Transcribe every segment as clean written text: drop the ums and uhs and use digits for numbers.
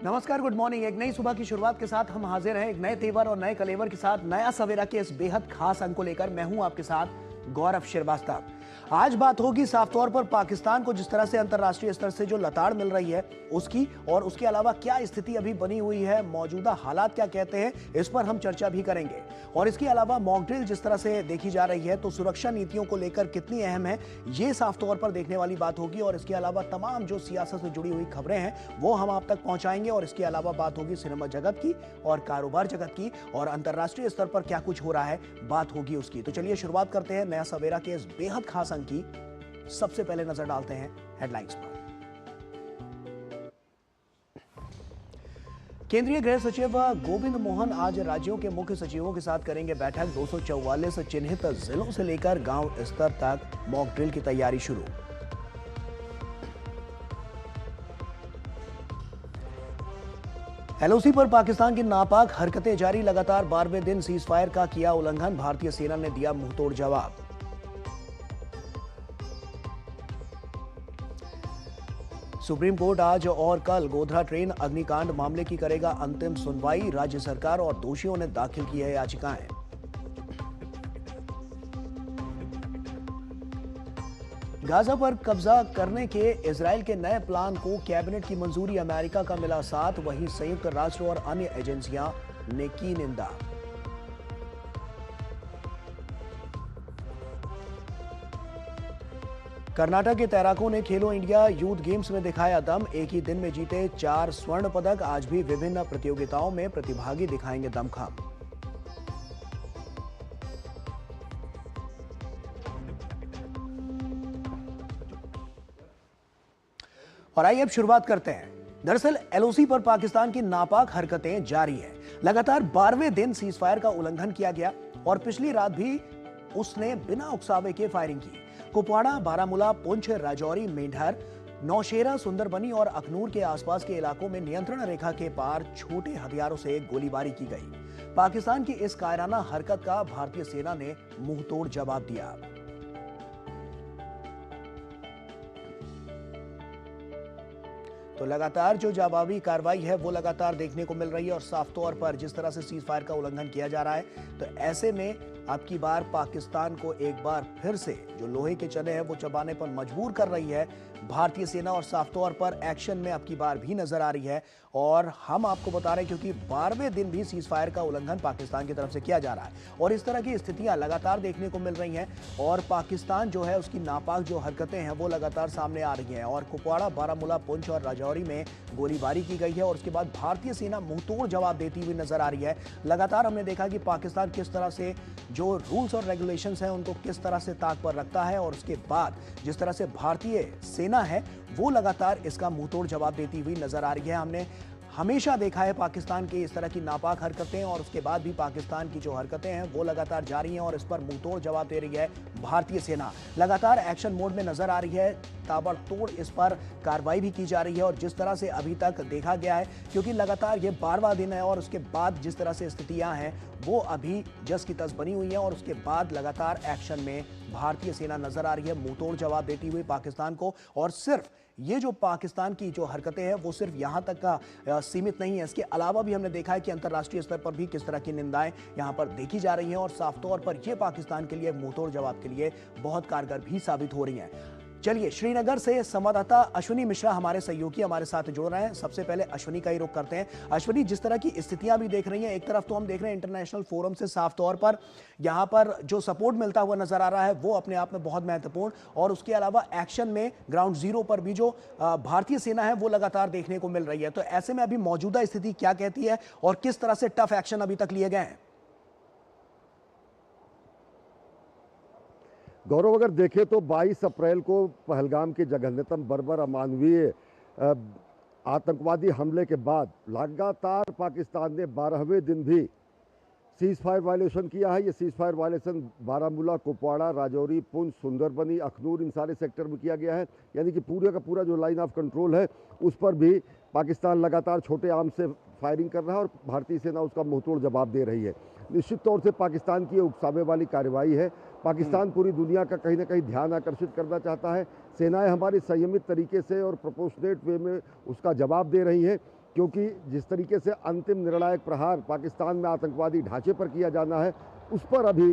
नमस्कार, good morning. एक नई सुबह की शुरुआत के साथ हम हाजिर हैं एक नए तेवर और नए कलेवर के साथ नया सवेरा के इस बेहद खास अंक को लेकर। मैं हूं आपके साथ गौरव श्रीवास्तव। आज बात होगी साफ तौर पर पाकिस्तान को जिस तरह से अंतर्राष्ट्रीय स्तर से जो लताड़ मिल रही है उसकी, और उसके अलावा क्या स्थिति अभी बनी हुई है, मौजूदा हालात क्या कहते हैं, इस पर हम चर्चा भी करेंगे। और इसके अलावा मॉक ड्रिल जिस तरह से देखी जा रही है तो सुरक्षा नीतियों को लेकर कितनी अहम है, ये साफ तौर पर देखने वाली बात होगी। और इसके अलावा तमाम जो सियासत से जुड़ी हुई खबरें हैं वो हम आप तक पहुंचाएंगे। और इसके अलावा बात होगी सिनेमा जगत की और कारोबार जगत की, और अंतर्राष्ट्रीय स्तर पर क्या कुछ हो रहा है बात होगी उसकी। तो चलिए शुरुआत करते हैं नया सवेरा के इस बेहद खास अंक की। सबसे पहले नजर डालते हैं हेडलाइंस पर। केंद्रीय गृह सचिव गोविंद मोहन आज राज्यों के मुख्य सचिवों के साथ करेंगे बैठक। 244 चिन्हित जिलों से लेकर गांव स्तर तक मॉक ड्रिल की तैयारी शुरू। एलओसी पर पाकिस्तान की नापाक हरकतें जारी। लगातार 12वें दिन सीजफायर का किया उल्लंघन। भारतीय सेना ने दिया मुंहतोड़ जवाब। सुप्रीम कोर्ट आज और कल गोधरा ट्रेन अग्निकांड मामले की करेगा अंतिम सुनवाई। राज्य सरकार और दोषियों ने दाखिल की है याचिकाएं। गाजा पर कब्जा करने के इजराइल के नए प्लान को कैबिनेट की मंजूरी। अमेरिका का मिला साथ। वहीं संयुक्त राष्ट्र और अन्य एजेंसियां ने की निंदा। कर्नाटक के तैराकों ने खेलो इंडिया यूथ गेम्स में दिखाया दम। एक ही दिन में जीते 4 स्वर्ण पदक। आज भी विभिन्न प्रतियोगिताओं में प्रतिभागी दिखाएंगे दमखम। और आइए अब शुरुआत करते हैं। दरअसल एलओसी पर पाकिस्तान की नापाक हरकतें जारी है। लगातार 12वें दिन सीजफायर का उल्लंघन किया गया और पिछली रात भी उसने बिना उकसावे के फायरिंग की। कुपवाड़ा, बारामूला, पुंछ, राजौरी, मेंढर, नौशेरा, सुंदरबनी और अखनूर के आसपास के इलाकों में नियंत्रण रेखा के पार छोटे हथियारों से गोलीबारी की गई। पाकिस्तान की इस कायराना हरकत का भारतीय सेना ने मुंहतोड़ जवाब दिया। तो लगातार जो जवाबी कार्रवाई है वो लगातार देखने को मिल रही है। और साफ तौर पर जिस तरह से सीज फायर का उल्लंघन किया जा रहा है तो ऐसे में अब की बार पाकिस्तान को एक बार फिर से जो लोहे के चने हैं वो चबाने पर मजबूर कर रही है भारतीय सेना। और साफ तौर पर एक्शन में अब की बार भी नजर आ रही है। और हम आपको बता रहे हैं क्योंकि 12वें दिन भी सीज फायर का उल्लंघन पाकिस्तान की तरफ से किया जा रहा है और इस तरह की स्थितियां लगातार देखने को मिल रही हैं। और पाकिस्तान जो है उसकी नापाक जो हरकतें हैं वो लगातार सामने आ रही हैं। और कुपवाड़ा, बारामूला, पुंछ और राजौरी में गोलीबारी की गई है और उसके बाद भारतीय सेना मुंहतोड़ जवाब देती हुई नजर आ रही है। लगातार हमने देखा कि पाकिस्तान किस तरह से जो रूल्स और रेगुलेशंस हैं उनको किस तरह से ताक पर रखता है और उसके बाद जिस तरह से भारतीय सेना है वो लगातार इसका मुंहतोड़ जवाब देती हुई नजर आ रही है। हमने हमेशा देखा है पाकिस्तान की इस तरह की नापाक हरकतें और उसके बाद भी पाकिस्तान की जो हरकतें हैं वो लगातार जारी हैं और इस पर मुंहतोड़ जवाब दे रही है भारतीय सेना। लगातार एक्शन मोड में नजर आ रही है, ताबड़तोड़ इस पर कार्रवाई भी की जा रही है। और जिस तरह से अभी तक देखा गया है क्योंकि लगातार ये 12वां दिन है और उसके बाद जिस तरह से स्थितियां हैं वो अभी जस की तस बनी हुई है और उसके बाद लगातार एक्शन में भारतीय सेना नजर आ रही है मुंहतोड़ जवाब देती हुई पाकिस्तान को। और सिर्फ ये जो पाकिस्तान की जो हरकतें हैं वो सिर्फ यहां तक का सीमित नहीं है, इसके अलावा भी हमने देखा है कि अंतर्राष्ट्रीय स्तर पर भी किस तरह की निंदाएं यहां पर देखी जा रही हैं। और साफ तौर पर यह पाकिस्तान के लिए मुंहतोड़ जवाब के लिए बहुत कारगर भी साबित हो रही हैं। चलिए श्रीनगर से संवाददाता अश्विनी मिश्रा हमारे सहयोगी हमारे साथ जुड़ रहे हैं। सबसे पहले अश्विनी का ही रुख करते हैं। अश्विनी, जिस तरह की स्थितियां भी देख रही हैं, एक तरफ तो हम देख रहे हैं इंटरनेशनल फोरम से साफ तौर पर यहां पर जो सपोर्ट मिलता हुआ नजर आ रहा है वो अपने आप में बहुत महत्वपूर्ण, और उसके अलावा एक्शन में ग्राउंड जीरो पर भी जो भारतीय सेना है वो लगातार देखने को मिल रही है। तो ऐसे में अभी मौजूदा स्थिति क्या कहती है और किस तरह से टफ एक्शन अभी तक लिए गए हैं? गौरव, अगर देखें तो 22 अप्रैल को पहलगाम के जघन्यतम बर्बर अमानवीय आतंकवादी हमले के बाद लगातार पाकिस्तान ने 12वें दिन भी सीज फायर वायलेशन किया है। ये ceasefire violation Baramulla, Kupwara, Rajouri, Poonch, Sundarbani, Akhnoor इन सारे सेक्टर में किया गया है। यानी कि पूरे का पूरा जो लाइन ऑफ कंट्रोल है उस पर भी पाकिस्तान लगातार छोटे आर्म से फायरिंग कर रहा है और भारतीय सेना उसका मुंहतोड़ जवाब दे रही है। निश्चित तौर से पाकिस्तान की उकसावे वाली कार्रवाई है। पाकिस्तान पूरी दुनिया का कहीं ना कहीं ध्यान आकर्षित करना चाहता है। सेनाएं हमारी संयमित तरीके से और प्रोपोर्शनेट वे में उसका जवाब दे रही हैं। क्योंकि जिस तरीके से अंतिम निर्णायक प्रहार पाकिस्तान में आतंकवादी ढांचे पर किया जाना है, उस पर अभी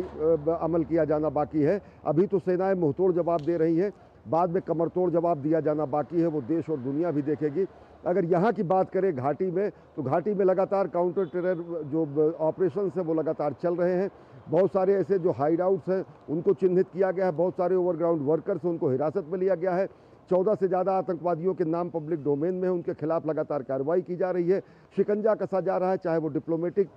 अमल किया जाना बाकी है। अभी तो सेनाएं मुंहतोड़ जवाब दे रही हैं, बाद में कमरतोड़ जवाब दिया जाना बाकी है, वो देश और दुनिया भी देखेगी। अगर यहाँ की बात करें घाटी में, तो घाटी में लगातार काउंटर टेरर जो ऑपरेशन है वो लगातार चल रहे हैं। बहुत सारे ऐसे जो हाइड आउट्स हैं उनको चिन्हित किया गया है, बहुत सारे ओवरग्राउंड वर्कर्स हैं उनको हिरासत में लिया गया है। 14 से ज़्यादा आतंकवादियों के नाम पब्लिक डोमेन में है, उनके खिलाफ लगातार कार्रवाई की जा रही है। शिकंजा कसा जा रहा है, चाहे वो डिप्लोमेटिक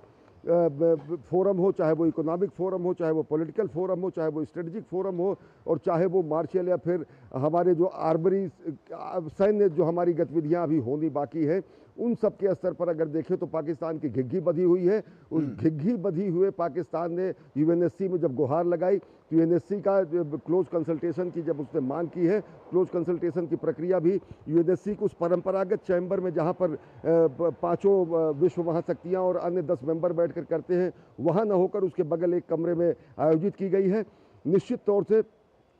फोरम हो, चाहे वो इकोनॉमिक फोरम हो, चाहे वो पॉलिटिकल फोरम हो, चाहे वो स्ट्रेटजिक फोरम हो, और चाहे वो मार्शल या फिर हमारे जो आर्मरी सैन्य जो हमारी गतिविधियां अभी होनी बाकी है, उन सब के स्तर पर अगर देखें तो पाकिस्तान की घिघी बधी हुई है। उस घिघी बधी हुए पाकिस्तान ने यूएनएससी में जब गुहार लगाई, तो यूएनएससी का क्लोज कंसल्टेशन की जब उसने मांग की है, क्लोज कंसल्टेशन की प्रक्रिया भी यूएनएससी को उस परंपरागत चैम्बर में जहां पर पांचों विश्व महाशक्तियां और अन्य 10 मेंबर बैठकर करते हैं, वहां न होकर उसके बगल एक कमरे में आयोजित की गई है। निश्चित तौर से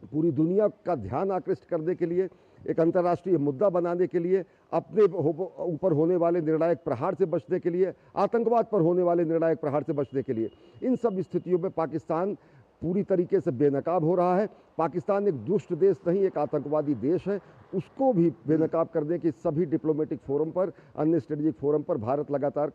पूरी दुनिया का ध्यान आकृष्ट करने के लिए, एक अंतर्राष्ट्रीय मुद्दा बनाने के लिए, अपने ऊपर होने वाले निर्णायक प्रहार से बचने के लिए, आतंकवाद पर होने वाले निर्णायक प्रहार से बचने के लिए, इन सब स्थितियों में पाकिस्तान पूरी तरीके से बेनकाब हो रहा है। पाकिस्तान एक दुष्ट देश नहीं, एक आतंकवादी देश है। उसको भी बेनकाब करने के सभी डिप्लोमेटिक फोरम पर, अन्य स्ट्रेटेजिक फोरम पर भारत लगातार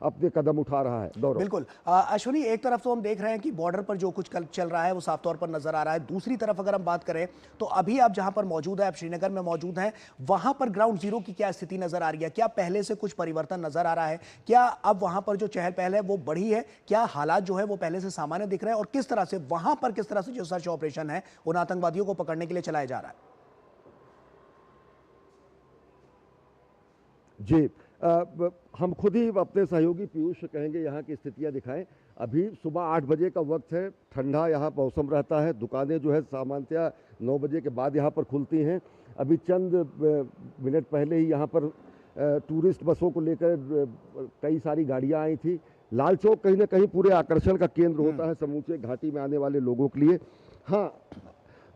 अपने कदम उठा रहा है। गौरव, बिल्कुल। अश्विनी, एक तरफ तो हम देख रहे हैं कि बॉर्डर पर जो कुछ चल रहा है वो साफ तौर पर नजर आ रहा है। दूसरी तरफ अगर हम बात करें तो अभी आप जहां पर मौजूद है, आप श्रीनगर में मौजूद हैं, वहां पर ग्राउंड जीरो की क्या स्थिति नजर आ रही है? क्या पहले से कुछ परिवर्तन नजर आ रहा है? क्या अब वहां पर जो चहल पहल है वो बढ़ी है? क्या हालात जो है वो पहले से सामान्य दिख रहे हैं? और किस तरह से वहां पर जो सर्च ऑपरेशन है उन आतंकवादियों को पकड़ने के लिए चलाया जा रहा है? जी, हम खुद ही अपने सहयोगी पीयूष से कहेंगे यहाँ की स्थितियाँ दिखाएं। अभी सुबह 8 बजे का वक्त है, ठंडा यहाँ मौसम रहता है, दुकानें जो है सामान्यतः 9 बजे के बाद यहाँ पर खुलती हैं। अभी चंद मिनट पहले ही यहाँ पर टूरिस्ट बसों को लेकर कई सारी गाड़ियाँ आई थी। लाल चौक कहीं ना कहीं पूरे आकर्षण का केंद्र होता है समूचे घाटी में आने वाले लोगों के लिए। हाँ,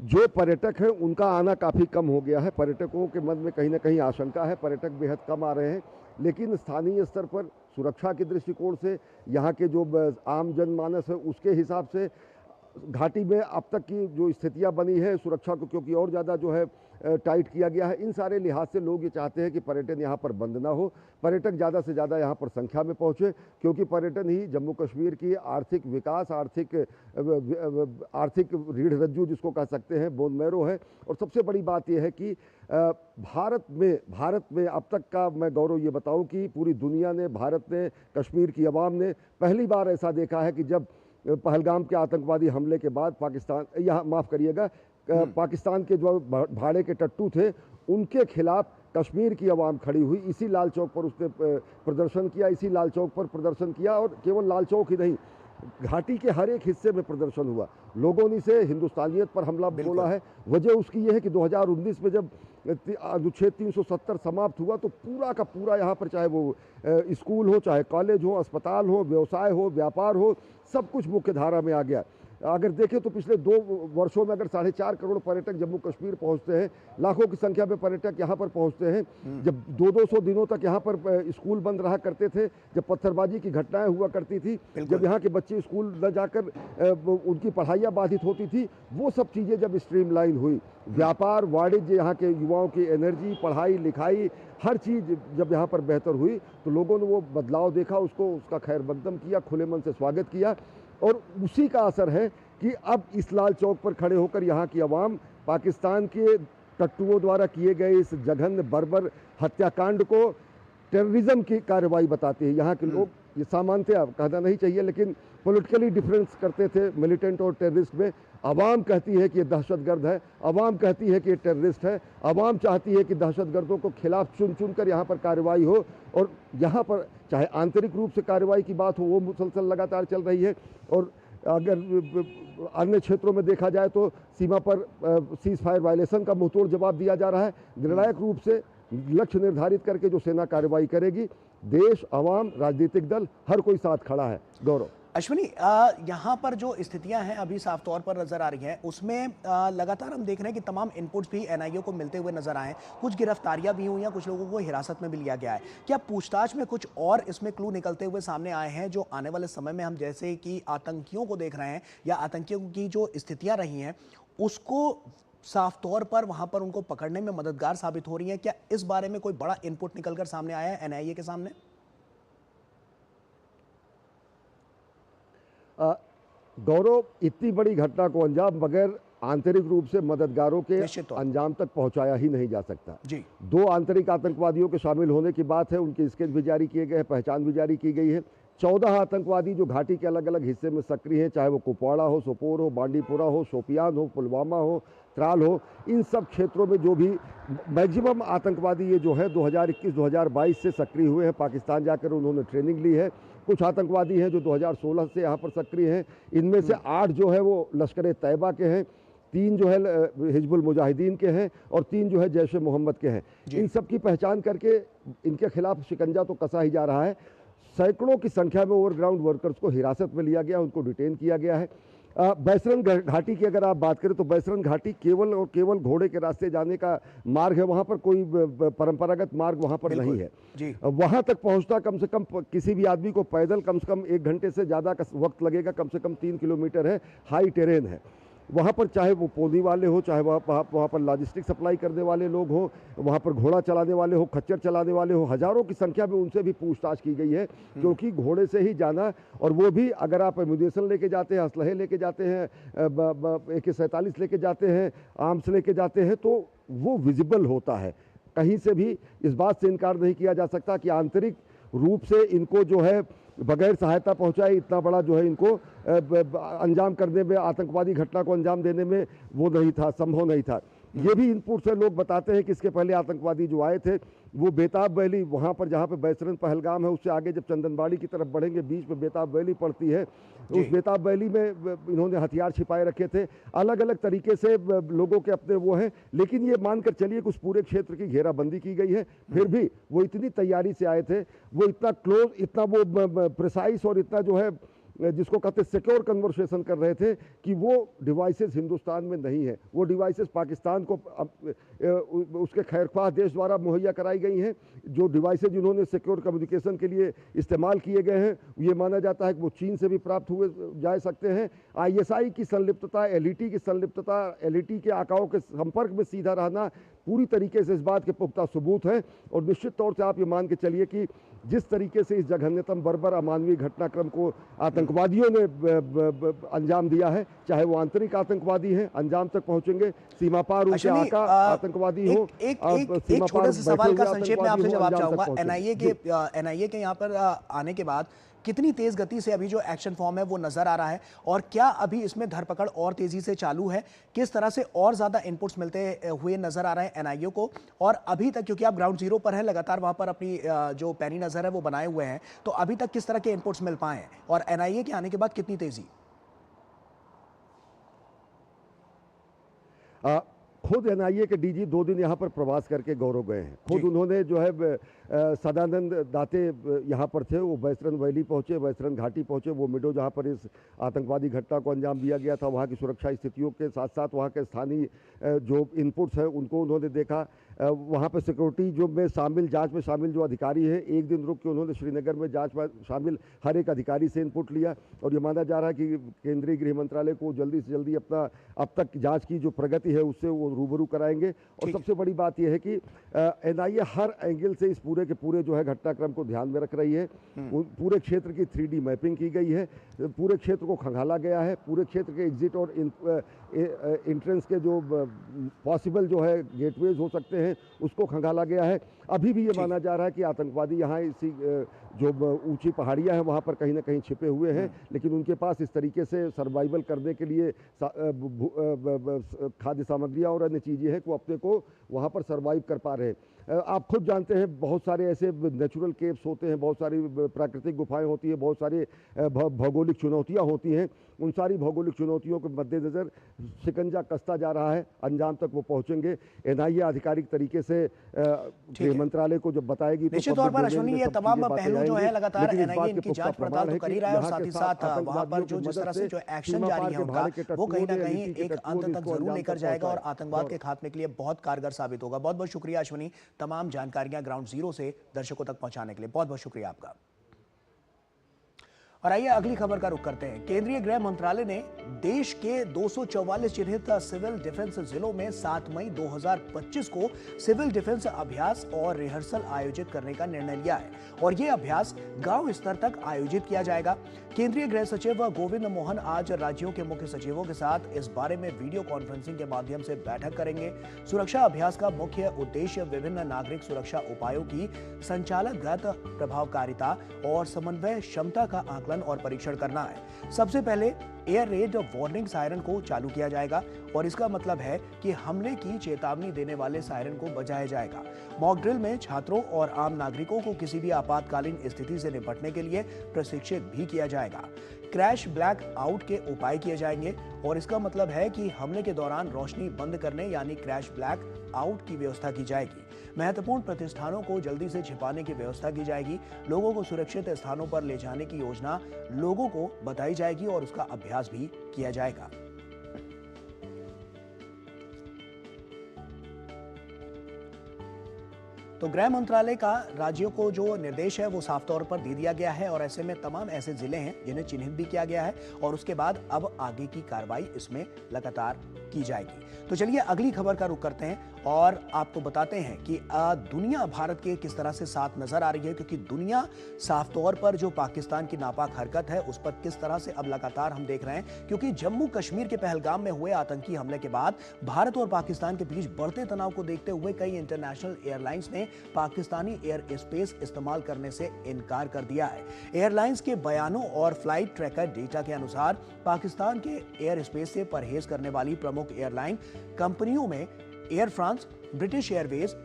जो पर्यटक हैं उनका आना काफ़ी कम हो गया है। पर्यटकों के मन में कहीं ना कहीं आशंका है, पर्यटक बेहद कम आ रहे हैं। लेकिन स्थानीय स्तर पर सुरक्षा के दृष्टिकोण से, यहाँ के जो आम जनमानस है उसके हिसाब से, घाटी में अब तक की जो स्थितियां बनी है सुरक्षा को क्योंकि और ज़्यादा जो है टाइट किया गया है, इन सारे लिहाज से लोग ये चाहते हैं कि पर्यटन यहाँ पर बंद ना हो, पर्यटक ज़्यादा से ज़्यादा यहाँ पर संख्या में पहुँचे, क्योंकि पर्यटन ही जम्मू कश्मीर की आर्थिक विकास, आर्थिक रीढ़ रज्जू जिसको कह सकते हैं, बोन मैरो है। और सबसे बड़ी बात यह है कि भारत में अब तक का मैं गौरव ये बताऊं कि पूरी दुनिया ने, भारत ने, कश्मीर की आवाम ने पहली बार ऐसा देखा है कि जब पहलगाम के आतंकवादी हमले के बाद पाकिस्तान, यहाँ माफ़ करिएगा, पाकिस्तान के जो भाड़े के टट्टू थे उनके खिलाफ कश्मीर की आवाम खड़ी हुई। इसी लाल चौक पर उसने प्रदर्शन किया, इसी लाल चौक पर प्रदर्शन किया, और केवल लाल चौक ही नहीं, घाटी के हर एक हिस्से में प्रदर्शन हुआ। लोगों ने से हिंदुस्तानियत पर हमला बोला है। वजह उसकी यह है कि 2019 में जब अनुच्छेद 370 समाप्त हुआ तो पूरा का पूरा यहाँ पर, चाहे वो स्कूल हो, चाहे कॉलेज हो, अस्पताल हो, व्यवसाय हो, व्यापार हो, सब कुछ मुख्य धारा में आ गया। अगर देखें तो पिछले 2 वर्षों में अगर 4.5 करोड़ पर्यटक जम्मू कश्मीर पहुंचते हैं, लाखों की संख्या में पर्यटक यहां पर पहुंचते हैं। जब 200 दिनों तक यहां पर स्कूल बंद रहा करते थे, जब पत्थरबाजी की घटनाएं हुआ करती थी, जब यहां के बच्चे स्कूल न जाकर उनकी पढ़ाइयाँ बाधित होती थी, वो सब चीज़ें जब स्ट्रीमलाइन हुई, व्यापार, वाणिज्य, यहाँ के युवाओं की एनर्जी, पढ़ाई लिखाई, हर चीज़ जब यहाँ पर बेहतर हुई तो लोगों ने वो बदलाव देखा, उसका खैर मकदम किया, खुले मन से स्वागत किया। और उसी का असर है कि अब इस लाल चौक पर खड़े होकर यहाँ की आवाम पाकिस्तान के टट्टुओं द्वारा किए गए इस जघन्य बर्बर हत्याकांड को टेररिज्म की कार्रवाई बताते हैं। यहाँ के लोग, ये सामान्यतः कहना नहीं चाहिए लेकिन पॉलिटिकली डिफरेंस करते थे मिलिटेंट और टेररिस्ट में। आवाम कहती है कि ये दहशतगर्द है, आवाम कहती है कि ये टेररिस्ट है, आवाम चाहती है कि दहशतगर्दों को खिलाफ चुन कर यहाँ पर कार्रवाई हो। और यहाँ पर चाहे आंतरिक रूप से कार्रवाई की बात हो, वो मुसलसल लगातार चल रही है। और अगर अन्य क्षेत्रों में देखा जाए तो सीमा पर सीज फायर वायलेशन का मुंहतोड़ जवाब दिया जा रहा है। निर्णायक रूप से लक्ष्य निर्धारित करके जो सेना कार्रवाई करेगी, देश, आवाम, राजनीतिक दल, हर कोई साथ खड़ा है। गौरव। अश्विनी, यहाँ पर जो स्थितियां हैं अभी साफ तौर पर नजर आ रही हैं, उसमें लगातार हम देख रहे हैं कि तमाम इनपुट्स भी एनआईए को मिलते हुए नजर आए हैं। कुछ गिरफ्तारियां भी हुई हैं, कुछ लोगों को हिरासत में भी लिया गया है। क्या पूछताछ में कुछ और इसमें क्लू निकलते हुए सामने आए हैं जो आने वाले समय में हम जैसे कि आतंकियों को देख रहे हैं या आतंकियों की जो स्थितियां रही हैं उसको साफ तौर पर वहां पर उनको पकड़ने में मददगार साबित हो रही है? क्या इस बारे में कोई बड़ा इनपुट निकलकर सामने आया है एनआईए के सामने? गौरव, इतनी बड़ी घटना को अंजाम बगैर आंतरिक रूप से मददगारों के अंजाम तक पहुंचाया ही नहीं जा सकता जी। 2 आंतरिक आतंकवादियों के शामिल होने की बात है, उनके स्केच भी जारी किए गए हैं, पहचान भी जारी की गई है। 14 आतंकवादी जो घाटी के अलग अलग हिस्से में सक्रिय हैं, चाहे वो कुपवाड़ा हो, सोपोर हो, बांडीपुरा हो, शोपियान हो, पुलवामा हो, त्राल हो, इन सब क्षेत्रों में जो भी मैक्सिमम आतंकवादी ये जो है 2021-2022 से सक्रिय हुए हैं, पाकिस्तान जाकर उन्होंने ट्रेनिंग ली है। कुछ आतंकवादी हैं जो 2016 से यहाँ पर सक्रिय हैं। इनमें से 8 जो है वो लश्कर तैयबा के हैं, 3 जो है हिजबुल मुजाहिदीन के हैं और 3 जो है जैश ए मोहम्मद के हैं। इन सब की पहचान करके इनके खिलाफ शिकंजा तो कसा ही जा रहा है। सैकड़ों की संख्या में ओवरग्राउंड वर्कर्स को हिरासत में लिया गया, उनको डिटेन किया गया है। बैसरन घाटी की अगर आप बात करें तो बैसरन घाटी केवल और केवल घोड़े के रास्ते जाने का मार्ग है, वहाँ पर कोई परंपरागत मार्ग वहाँ पर नहीं है। वहाँ तक पहुँचता कम से कम किसी भी आदमी को पैदल कम से कम 1 घंटे से ज़्यादा का वक्त लगेगा, कम से कम 3 किलोमीटर है, हाई टेरेन है। वहाँ पर चाहे वो पोनी वाले हो, चाहे वहाँ पर लॉजिस्टिक सप्लाई करने वाले लोग हों, वहाँ पर घोड़ा चलाने वाले हो, खच्चर चलाने वाले हो, हज़ारों की संख्या में उनसे भी पूछताछ की गई है, क्योंकि घोड़े से ही जाना, और वो भी अगर आप एम्यूनेशन लेके जाते हैं, असलहे लेके जाते हैं, AK-47 लेके जाते हैं, आर्म्स लेके जाते हैं, तो वो विजिबल होता है। कहीं से भी इस बात से इनकार नहीं किया जा सकता कि आंतरिक रूप से इनको जो है बगैर सहायता पहुंचाए इतना बड़ा जो है इनको अंजाम करने में, आतंकवादी घटना को अंजाम देने में वो नहीं था, संभव नहीं था। ये भी इनपुट से लोग बताते हैं कि इसके पहले आतंकवादी जो आए थे वो बेताब वैली, वहाँ पर जहाँ पे बैसरन पहलगाम है, उससे आगे जब चंदनबाड़ी की तरफ बढ़ेंगे, बीच में बेताब वैली पड़ती है, उस बेताब वैली में इन्होंने हथियार छिपाए रखे थे। अलग अलग तरीके से लोगों के अपने वो हैं, लेकिन ये मानकर चलिए कि उस पूरे क्षेत्र की घेराबंदी की गई है, फिर भी वो इतनी तैयारी से आए थे, वो इतना क्लोज, इतना वो प्रिसाइज और इतना जो है जिसको कहते सिक्योर कन्वर्सेशन कर रहे थे कि वो डिवाइसेस हिंदुस्तान में नहीं है, वो डिवाइसेस पाकिस्तान को उसके खैरख्वाह देश द्वारा मुहैया कराई गई हैं। जो डिवाइसेस जिन्होंने सिक्योर कम्युनिकेशन के लिए इस्तेमाल किए गए हैं, ये माना जाता है कि वो चीन से भी प्राप्त हुए जा सकते हैं। ISI की संलिप्तता, LET की संलिप्तता, LET के आकाओं के संपर्क में सीधा रहना पूरी तरीके से इस बात के पुख्ता सबूत हैं। और निश्चित तौर से आप ये मान के चलिए कि जिस तरीके से इस जघन्यतम बर्बर अमानवीय घटनाक्रम को आतंकवादियों ने अंजाम दिया है, चाहे वो आंतरिक आतंकवादी हैं, अंजाम तक पहुंचेंगे, सीमा पार उनके आका आतंकवादी हो। एक छोटे से सवाल का संक्षेप में आपसे जवाब चाहूंगा। एनआईए के यहाँ पर आने के बाद कितनी तेज गति से अभी जो एक्शन फॉर्म है वो नजर आ रहा है, और क्या अभी इसमें धरपकड़ और तेजी से चालू है? किस तरह से और ज्यादा इनपुट्स मिलते हुए नजर आ रहे हैं एनआईए को? और अभी तक, क्योंकि आप ग्राउंड जीरो पर हैं, लगातार वहां पर अपनी जो पैनी नजर है वो बनाए हुए हैं, तो अभी तक किस तरह के इनपुट्स मिल पाए हैं और एनआईए के आने के बाद कितनी तेजी? खुद NIA के DG 2 दिन यहाँ पर प्रवास करके गौरव गए हैं। खुद उन्होंने जो है सदानंद दाते यहाँ पर थे, वो बैसरन वैली पहुँचे, बैसरन घाटी पहुँचे, वो मिडो जहाँ पर इस आतंकवादी घटना को अंजाम दिया गया था, वहाँ की सुरक्षा स्थितियों के साथ साथ वहाँ के स्थानीय जो इनपुट्स हैं उनको उन्होंने देखा। वहाँ पर सिक्योरिटी जो में शामिल, जांच में शामिल जो अधिकारी हैं, एक दिन रुक के उन्होंने श्रीनगर में जांच में शामिल हर एक अधिकारी से इनपुट लिया। और ये माना जा रहा है कि केंद्रीय गृह मंत्रालय को जल्दी से जल्दी अपना अब तक जांच की जो प्रगति है उससे वो रूबरू कराएंगे। और सबसे बड़ी बात यह है कि NIA हर एंगल से इस पूरे के पूरे जो है घटनाक्रम को ध्यान में रख रही है। पूरे क्षेत्र की 3D मैपिंग की गई है, पूरे क्षेत्र को खंगाला गया है, पूरे क्षेत्र के एग्जिट और इंट्रेंस के जो पॉसिबल जो है गेटवेज हो सकते हैं उसको खंगाला गया है। अभी भी ये माना जा रहा है कि आतंकवादी यहाँ इसी जो ऊंची पहाड़ियाँ हैं वहाँ पर कहीं ना कहीं छिपे हुए हैं, लेकिन उनके पास इस तरीके से सर्वाइवल करने के लिए खाद्य सामग्रियाँ और अन्य चीज़ें हैं कि वो अपने को वहाँ पर सर्वाइव कर पा रहे हैं। आप खुद जानते हैं बहुत सारे ऐसे नेचुरल केव्स होते हैं, बहुत सारी प्राकृतिक गुफाएं होती हैं, बहुत सारी भौगोलिक चुनौतियां होती हैं। उन सारी भौगोलिक चुनौतियों के मद्देनज़र शिकंजा कसता जा रहा है, अंजाम तक वो पहुंचेंगे। NIA आधिकारिक तरीके से गृह मंत्रालय को जब बताएगी निश्चित तौर पर अश्विनी ये तमाम पहलू जो जाएंगे, है लगातार लेकिन इस एनआईए बात के इनकी पुख्ता जांच प्रमाण पड़ताल तो है कर कि ही रहा है और यहाँ साथ के ही 7 साथ वहां पर आतंकवादियों जो की जिस मदद तरह से से जो एक्शन सीमा जारी पार है के उनका, भाड़े के वो कहीं टट्टुओं ना ने कहीं नीति के एक टट्टुओं अंत ने तक इसको जरूर अंजाम लेकर तक जाएगा और पहुंचाया। आतंकवाद के खात्मे के लिए बहुत कारगर साबित होगा। बहुत बहुत शुक्रिया अश्विनी, तमाम जानकारियां ग्राउंड जीरो से दर्शकों तक पहुंचाने के लिए बहुत बहुत शुक्रिया आपका। और आइए अगली खबर का रुख करते हैं। केंद्रीय गृह मंत्रालय ने देश के 244 चिन्हित सिविल डिफेंस जिलों में 7 मई 2025 को सिविल डिफेंस अभ्यास और रिहर्सल आयोजित करने का निर्णय लिया है और यह अभ्यास गांव स्तर तक आयोजित किया जाएगा। केंद्रीय गृह सचिव गोविंद मोहन आज राज्यों के मुख्य सचिवों के साथ इस बारे में वीडियो कॉन्फ्रेंसिंग के माध्यम से बैठक करेंगे। सुरक्षा अभ्यास का मुख्य उद्देश्य विभिन्न नागरिक सुरक्षा उपायों की संचालनगत प्रभावकारिता और समन्वय क्षमता का आकलन और परीक्षण करना है। सबसे पहले एयर रेड वार्निंग सायरन को चालू किया जाएगा और इसका मतलब है कि हमले की चेतावनी देने वाले सायरन को बजाया जाएगा। मॉक ड्रिल में छात्रों और आम नागरिकों को किसी भी आपातकालीन स्थिति से निपटने के लिए प्रशिक्षित भी किया जाएगा। क्रैश ब्लैक आउट के उपाय किए जाएंगे और इसका मतलब है कि हमले के दौरान रोशनी बंद करने यानी क्रैश ब्लैक आउट की व्यवस्था की जाएगी। महत्वपूर्ण प्रतिष्ठानों को जल्दी से छिपाने की व्यवस्था की जाएगी। लोगों को सुरक्षित स्थानों पर ले जाने की योजना लोगों को बताई जाएगी और उसका अभ्यास भी किया जाएगा। तो गृह मंत्रालय का राज्यों को जो निर्देश है वो साफ तौर पर दे दिया गया है और ऐसे में तमाम ऐसे जिले हैं जिन्हें चिन्हित भी किया गया है और उसके बाद अब आगे की कार्रवाई इसमें लगातार की जाएगी। तो चलिए अगली खबर का रुख करते हैं और आपको बताते हैं कि दुनिया भारत के किस तरह से साथ नजर आ रही है, क्योंकि दुनिया साफ तौर पर जो पाकिस्तान की नापाक हरकत है उस पर किस तरह से अब लगातार हम देख रहे हैं, क्योंकि जम्मू कश्मीर के पहलगाम में हुए आतंकी हमले के बाद भारत और पाकिस्तान के बीच बढ़ते तनाव को देखते हुए कई इंटरनेशनल एयरलाइंस ने पाकिस्तानी एयर स्पेस इस्तेमाल करने से इनकार कर दिया है। एयरलाइंस के बयानों और फ्लाइट ट्रैकर डेटा के अनुसार पाकिस्तान के एयर स्पेस से परहेज करने वाली प्रमुख एयरलाइन कंपनियों में air France, British Airways,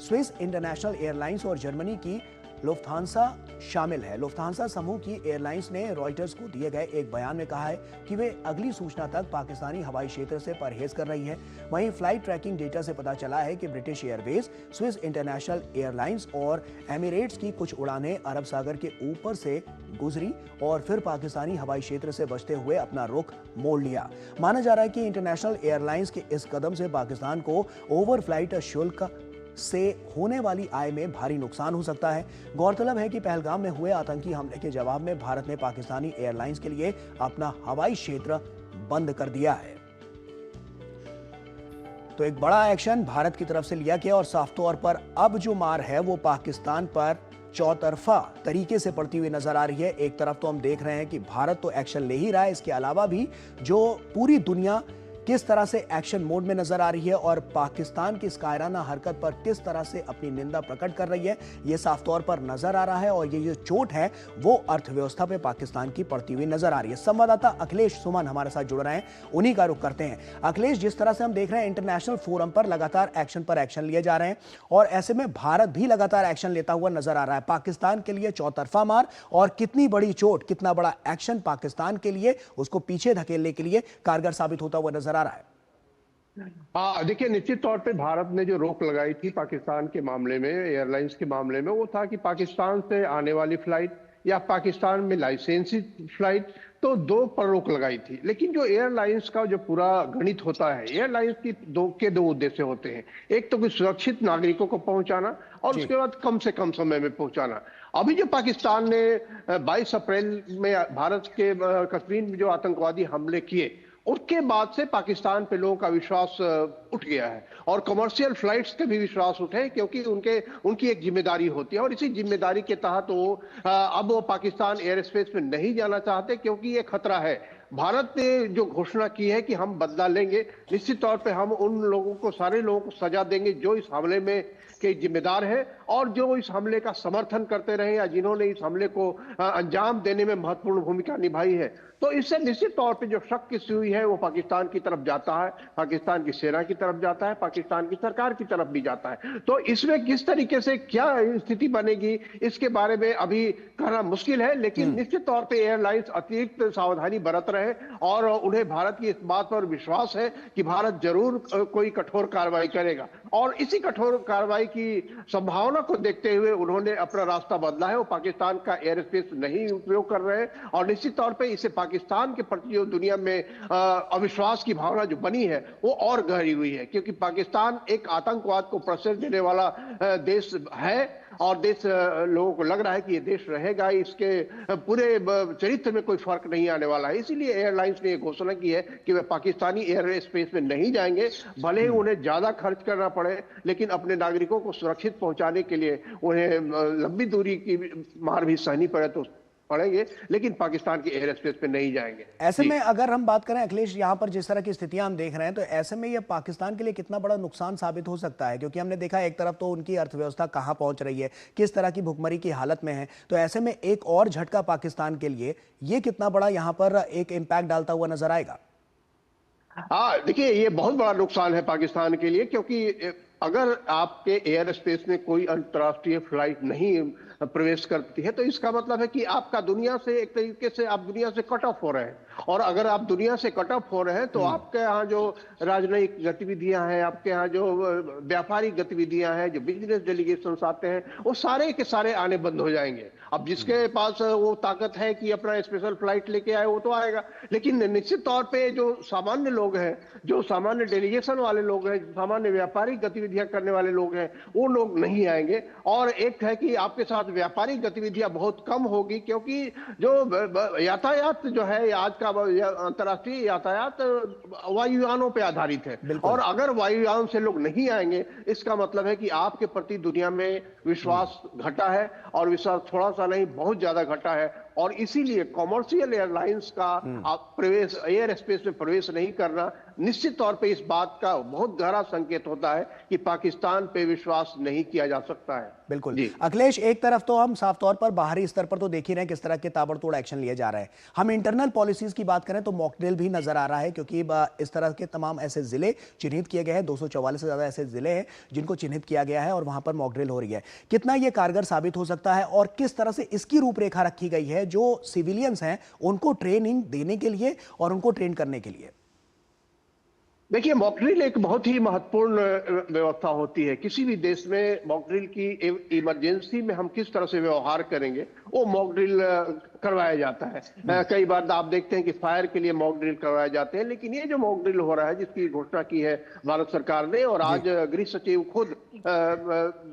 Swiss international airlines और जर्मनी की लुफ्थांसा शामिल है। लुफ्थांसा समूह की एयरलाइंस ने रॉयटर्स को दिए गए एक बयान में कहा है कि वे अगली सूचना तक पाकिस्तानी हवाई क्षेत्र से परहेज कर रही है। वहीं फ्लाइट ट्रैकिंग डेटा से पता चला है कि British Airways, Swiss international airlines और एमिरेट्स की कुछ उड़ानें अरब सागर के ऊपर से गुजरी और फिर पाकिस्तानी हवाई क्षेत्र से बचते हुए अपना रुख मोड़ लिया। माना जा रहा है कि इंटरनेशनल एयरलाइंस के इस कदम से पाकिस्तान को ओवर फ्लाइट शुल्क से होने वाली आय में भारी नुकसान हो सकता है। गौरतलब है कि पहलगाम में हुए आतंकी हमले के जवाब में भारत ने पाकिस्तानी एयरलाइंस के लिए अपना हवाई क्षेत्र बंद कर दिया है। तो एक बड़ा एक्शन भारत की तरफ से लिया गया और साफ तौर पर अब जो मार है वो पाकिस्तान पर चौतरफा तरीके से पड़ती हुई नजर आ रही है। एक तरफ तो हम देख रहे हैं कि भारत तो एक्शन ले ही रहा है, इसके अलावा भी जो पूरी दुनिया किस तरह से एक्शन मोड में नजर आ रही है और पाकिस्तान की इस कायराना हरकत पर किस तरह से अपनी निंदा प्रकट कर रही है, यह साफ तौर पर नजर आ रहा है और ये जो चोट है वो अर्थव्यवस्था पे पाकिस्तान की पड़ती हुई नजर आ रही है। संवाददाता अखिलेश सुमन हमारे साथ जुड़ रहे हैं, उन्हीं का रुख करते हैं। अखिलेश, जिस तरह से हम देख रहे हैं इंटरनेशनल फोरम पर लगातार एक्शन लिए जा रहे हैं और ऐसे में भारत भी लगातार एक्शन लेता हुआ नजर आ रहा है। पाकिस्तान के लिए चौतरफा मार और कितनी बड़ी चोट, कितना बड़ा एक्शन पाकिस्तान के लिए उसको पीछे धकेलने के लिए कारगर साबित होता हुआ नजर आ रहा है। हाँ, देखिए, निश्चित तौर पे भारत ने जो रोक लगाई थी पाकिस्तान के मामले में, एयरलाइंस के मामले में, वो था कि पाकिस्तान से आने वाली फ्लाइट या पाकिस्तान में लाइसेंसी फ्लाइट, तो दो पर रोक लगाई थी। लेकिन जो एयरलाइंस का जो पूरा गणित होता है, एयरलाइंस की दो उद्देश्य होते हैं। एक तो कुछ सुरक्षित नागरिकों को पहुंचाना और उसके बाद कम से कम समय में पहुंचाना। अभी जो पाकिस्तान ने 22 अप्रैल में भारत के कश्मीर में जो आतंकवादी हमले किए, उसके बाद से पाकिस्तान पे लोगों का विश्वास उठ गया है और कमर्शियल फ्लाइट्स के भी विश्वास उठे, क्योंकि उनकी एक जिम्मेदारी होती है और इसी जिम्मेदारी के तहत अब वो पाकिस्तान एयर स्पेस में नहीं जाना चाहते, क्योंकि ये खतरा है। भारत ने जो घोषणा की है कि हम बदला लेंगे, निश्चित तौर पे हम उन लोगों को, सारे लोगों को सजा देंगे जो इस हमले में के जिम्मेदार हैं और जो इस हमले का समर्थन करते रहे या जिन्होंने इस हमले को अंजाम देने में महत्वपूर्ण भूमिका निभाई है। तो इससे निश्चित तौर पे जो शक की सुई है वो पाकिस्तान की तरफ जाता है, पाकिस्तान की सेना की तरफ जाता है, पाकिस्तान की सरकार की तरफ भी जाता है। तो इसमें किस तरीके से क्या स्थिति बनेगी इसके बारे में अभी कहना मुश्किल है, लेकिन निश्चित तौर पे एयरलाइंस अतिरिक्त सावधानी बरत रहे हैं और उन्हें भारत की इस बात पर विश्वास है कि भारत जरूर कोई कठोर कार्रवाई करेगा और इसी कठोर कार्रवाई की संभावना संभावना को देखते हुए उन्होंने अपना रास्ता बदला है। वो पाकिस्तान का एयर स्पेस नहीं उपयोग कर रहे हैं और निश्चित तौर पे इससे पाकिस्तान के प्रति जो दुनिया में अविश्वास की भावना जो बनी है वो और गहरी हुई है, क्योंकि पाकिस्तान एक आतंकवाद को प्रोत्साहन देने वाला देश है और देश लोगों को लग रहा है कि ये देश रहेगा, इसके पूरे चरित्र में कोई फर्क नहीं आने वाला है। इसीलिए एयरलाइंस ने ये घोषणा की है कि वे पाकिस्तानी एयर स्पेस में नहीं जाएंगे, भले ही उन्हें ज्यादा खर्च करना पड़े, लेकिन अपने नागरिकों को सुरक्षित पहुंचाने के लिए उन्हें लंबी दूरी की मार भी सहनी पड़े तो पड़ेंगे, लेकिन पाकिस्तान के एयर स्पेस पे नहीं जाएंगे। ऐसे में अगर हम बात करें अखिलेश, यहाँ पर जिस तरह की स्थितियां हम देख रहे हैं, तो ऐसे में यह पाकिस्तान के लिए कितना बड़ा नुकसान साबित हो सकता है? क्योंकि हमने देखा एक तरफ तो उनकी अर्थव्यवस्था कहां पहुंच रही है, किस तरह की भुखमरी की हालत में है, तो ऐसे में एक और झटका पाकिस्तान के लिए ये कितना बड़ा यहाँ पर एक इम्पैक्ट डालता हुआ नजर आएगा? हाँ, देखिए ये बहुत बड़ा नुकसान है पाकिस्तान के लिए, क्योंकि अगर आपके एयर स्पेस में कोई अंतर्राष्ट्रीय फ्लाइट नहीं प्रवेश करती है तो इसका मतलब है कि आपका दुनिया से एक तरीके से आप दुनिया से कट ऑफ हो रहे हैं, और अगर आप दुनिया से कट ऑफ हो रहे हैं तो आपके यहाँ जो राजनयिक गतिविधियां हैं, आपके यहाँ जो व्यापारिक गतिविधियां हैं, जो बिजनेस डेलीगेशंस आते हैं, वो सारे के सारे आने बंद हो जाएंगे। अब जिसके पास वो ताकत है कि अपना स्पेशल फ्लाइट लेके आए वो तो आएगा, लेकिन निश्चित तौर पे जो सामान्य लोग हैं, जो सामान्य डेलीगेशन वाले लोग हैं, सामान्य व्यापारिक गतिविधियां करने वाले लोग हैं, वो लोग नहीं आएंगे। और एक है कि आपके साथ व्यापारिक गतिविधियां बहुत कम होगी, क्योंकि जो यातायात जो है आज का अंतर्राष्ट्रीय यातायात वायुयानों पे आधारित है, और अगर वायुयान से लोग नहीं आएंगे इसका मतलब है कि आपके प्रति दुनिया में विश्वास घटा है, और विश्वास थोड़ा सा नहीं बहुत ज्यादा घटा है। और इसीलिए कॉमर्शियल एयरलाइंस का प्रवेश एयर स्पेस में प्रवेश नहीं करना निश्चित तौर पे इस बात का बहुत गहरा संकेत होता है कि पाकिस्तान पे विश्वास नहीं किया जा सकता है। बिल्कुल अखिलेश, एक तरफ तो हम साफ तौर पर बाहरी स्तर पर तो देख ही रहे हैं किस तरह के ताबड़तोड़ एक्शन लिए जा रहे हैं, हम इंटरनल पॉलिसीज की बात करें तो मॉक ड्रिल भी नजर आ रहा है, क्योंकि इस तरह के तमाम ऐसे जिले चिन्हित किए गए हैं, 244 से ज्यादा ऐसे जिले हैं जिनको चिन्हित किया गया है और वहां पर मॉक ड्रिल हो रही है। कितना यह कारगर साबित हो सकता है और किस तरह से इसकी रूपरेखा रखी गई है जो सिविलियंस हैं उनको ट्रेनिंग देने के लिए और उनको ट्रेन करने के लिए? देखिए, मॉक ड्रिल एक बहुत ही महत्वपूर्ण व्यवस्था होती है किसी भी देश में। मॉक ड्रिल की इमरजेंसी में हम किस तरह से व्यवहार करेंगे वो मॉक ड्रिल करवाया जाता है। कई बार आप देखते हैं कि फायर के लिए मॉक ड्रिल करवाए जाते हैं, लेकिन ये जो मॉक ड्रिल हो रहा है जिसकी घोषणा की है भारत सरकार ने, और आज गृह सचिव खुद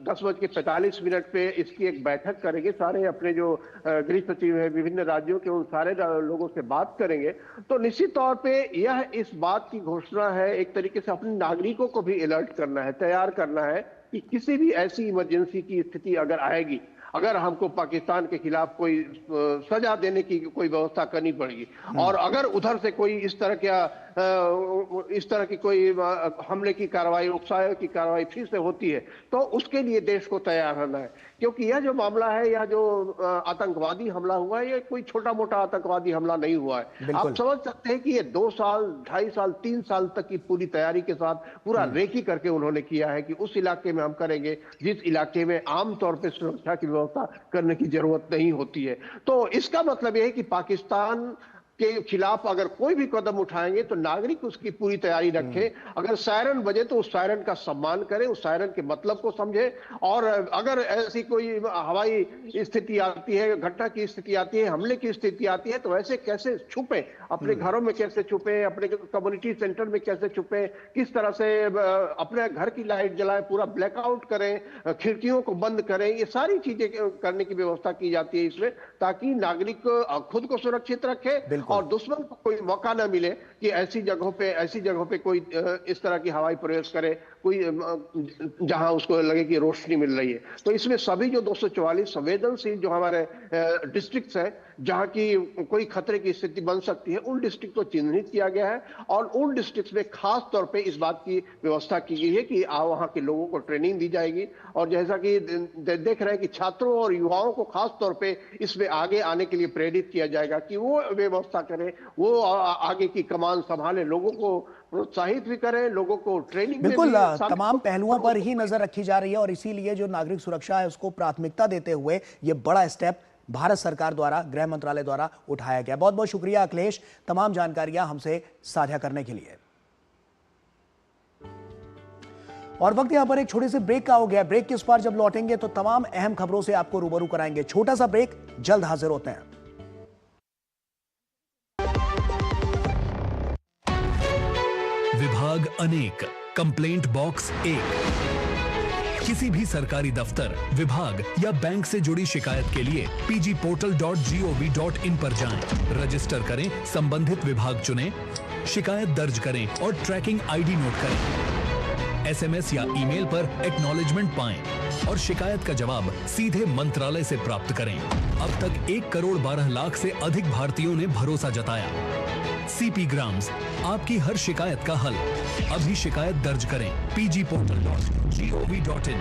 10:45 पे इसकी एक बैठक करेंगे, सारे अपने जो गृह सचिव है विभिन्न राज्यों के उन सारे लोगों से बात करेंगे, तो निश्चित तौर पे यह इस बात की घोषणा है एक तरीके से अपने नागरिकों को भी अलर्ट करना है, तैयार करना है कि किसी भी ऐसी इमरजेंसी की स्थिति अगर आएगी, अगर हमको पाकिस्तान के खिलाफ कोई सजा देने की कोई व्यवस्था करनी पड़ेगी, और अगर उधर से कोई इस तरह की कोई हमले की कार्रवाई, उकसावे की कार्रवाई फिर से होती है तो उसके लिए देश को तैयार रहना है। क्योंकि यह जो मामला है, यह जो आतंकवादी हमला हुआ है, ये कोई छोटा मोटा आतंकवादी हमला नहीं हुआ है। आप समझ सकते हैं कि ये 2 साल, 2.5 साल, 3 साल तक की पूरी तैयारी के साथ पूरा रेकी करके उन्होंने किया है कि उस इलाके में हम करेंगे जिस इलाके में आमतौर पर सुरक्षा की व्यवस्था करने की जरूरत नहीं होती है। तो इसका मतलब यह है कि पाकिस्तान के खिलाफ अगर कोई भी कदम उठाएंगे तो नागरिक उसकी पूरी तैयारी रखे। अगर सायरन बजे तो उस सायरन का सम्मान करें, उस सायरन के मतलब को समझे, और अगर ऐसी कोई हवाई स्थिति आती है, घटना की स्थिति आती है, हमले की स्थिति आती है, तो ऐसे कैसे छुपे, अपने घरों में कैसे छुपे, अपने कम्युनिटी सेंटर में कैसे छुपे, किस तरह से अपने घर की लाइट जलाएं, पूरा ब्लैकआउट करें, खिड़कियों को बंद करें, ये सारी चीजें करने की व्यवस्था की जाती है इसमें, ताकि नागरिक खुद को सुरक्षित रखे और दुश्मन को कोई मौका ना मिले कि ऐसी जगहों पे कोई इस तरह की हवाई प्रवेश करे, कोई जहां उसको लगे कि रोशनी मिल रही है। तो इसमें सभी जो 244 संवेदनशील जो हमारे डिस्ट्रिक्ट्स हैं जहां की कोई खतरे की स्थिति बन सकती है, उन डिस्ट्रिक्ट को चिन्हित किया गया है, और उन डिस्ट्रिक्ट में खास तौर पे इस बात की व्यवस्था की गई है कि वहां के लोगों को ट्रेनिंग दी जाएगी। और जैसा कि देख रहे हैं कि छात्रों और युवाओं को खास तौर पे इसमें आगे आने के लिए प्रेरित किया जाएगा कि वो व्यवस्था करें, वो आगे की कमान संभाले, लोगों को प्रोत्साहित भी करें, लोगों को ट्रेनिंग। बिल्कुल, तमाम पहलुओं पर ही नजर रखी जा रही है और इसीलिए जो नागरिक सुरक्षा है उसको प्राथमिकता देते हुए ये बड़ा स्टेप भारत सरकार द्वारा, गृह मंत्रालय द्वारा उठाया गया। बहुत बहुत शुक्रिया अखिलेश, तमाम जानकारियां हमसे साझा करने के लिए। और वक्त यहां पर एक छोटे से ब्रेक का हो गया। ब्रेक के इस पार जब लौटेंगे तो तमाम अहम खबरों से आपको रूबरू कराएंगे। छोटा सा ब्रेक, जल्द हाजिर होते हैं। विभाग अनेक, कंप्लेंट बॉक्स एक। किसी भी सरकारी दफ्तर, विभाग या बैंक से जुड़ी शिकायत के लिए pgportal.gov.in पर जाएं, रजिस्टर करें, संबंधित विभाग चुनें, शिकायत दर्ज करें और ट्रैकिंग आईडी नोट करें। एसएमएस या ईमेल पर एक्नॉलेजमेंट पाएं और शिकायत का जवाब सीधे मंत्रालय से प्राप्त करें। अब तक 1 करोड़ 12 लाख से अधिक भारतीयों ने भरोसा जताया। सीपी ग्राम्स, आपकी हर शिकायत का हल। अभी शिकायत दर्ज करें pgportal.gov.in।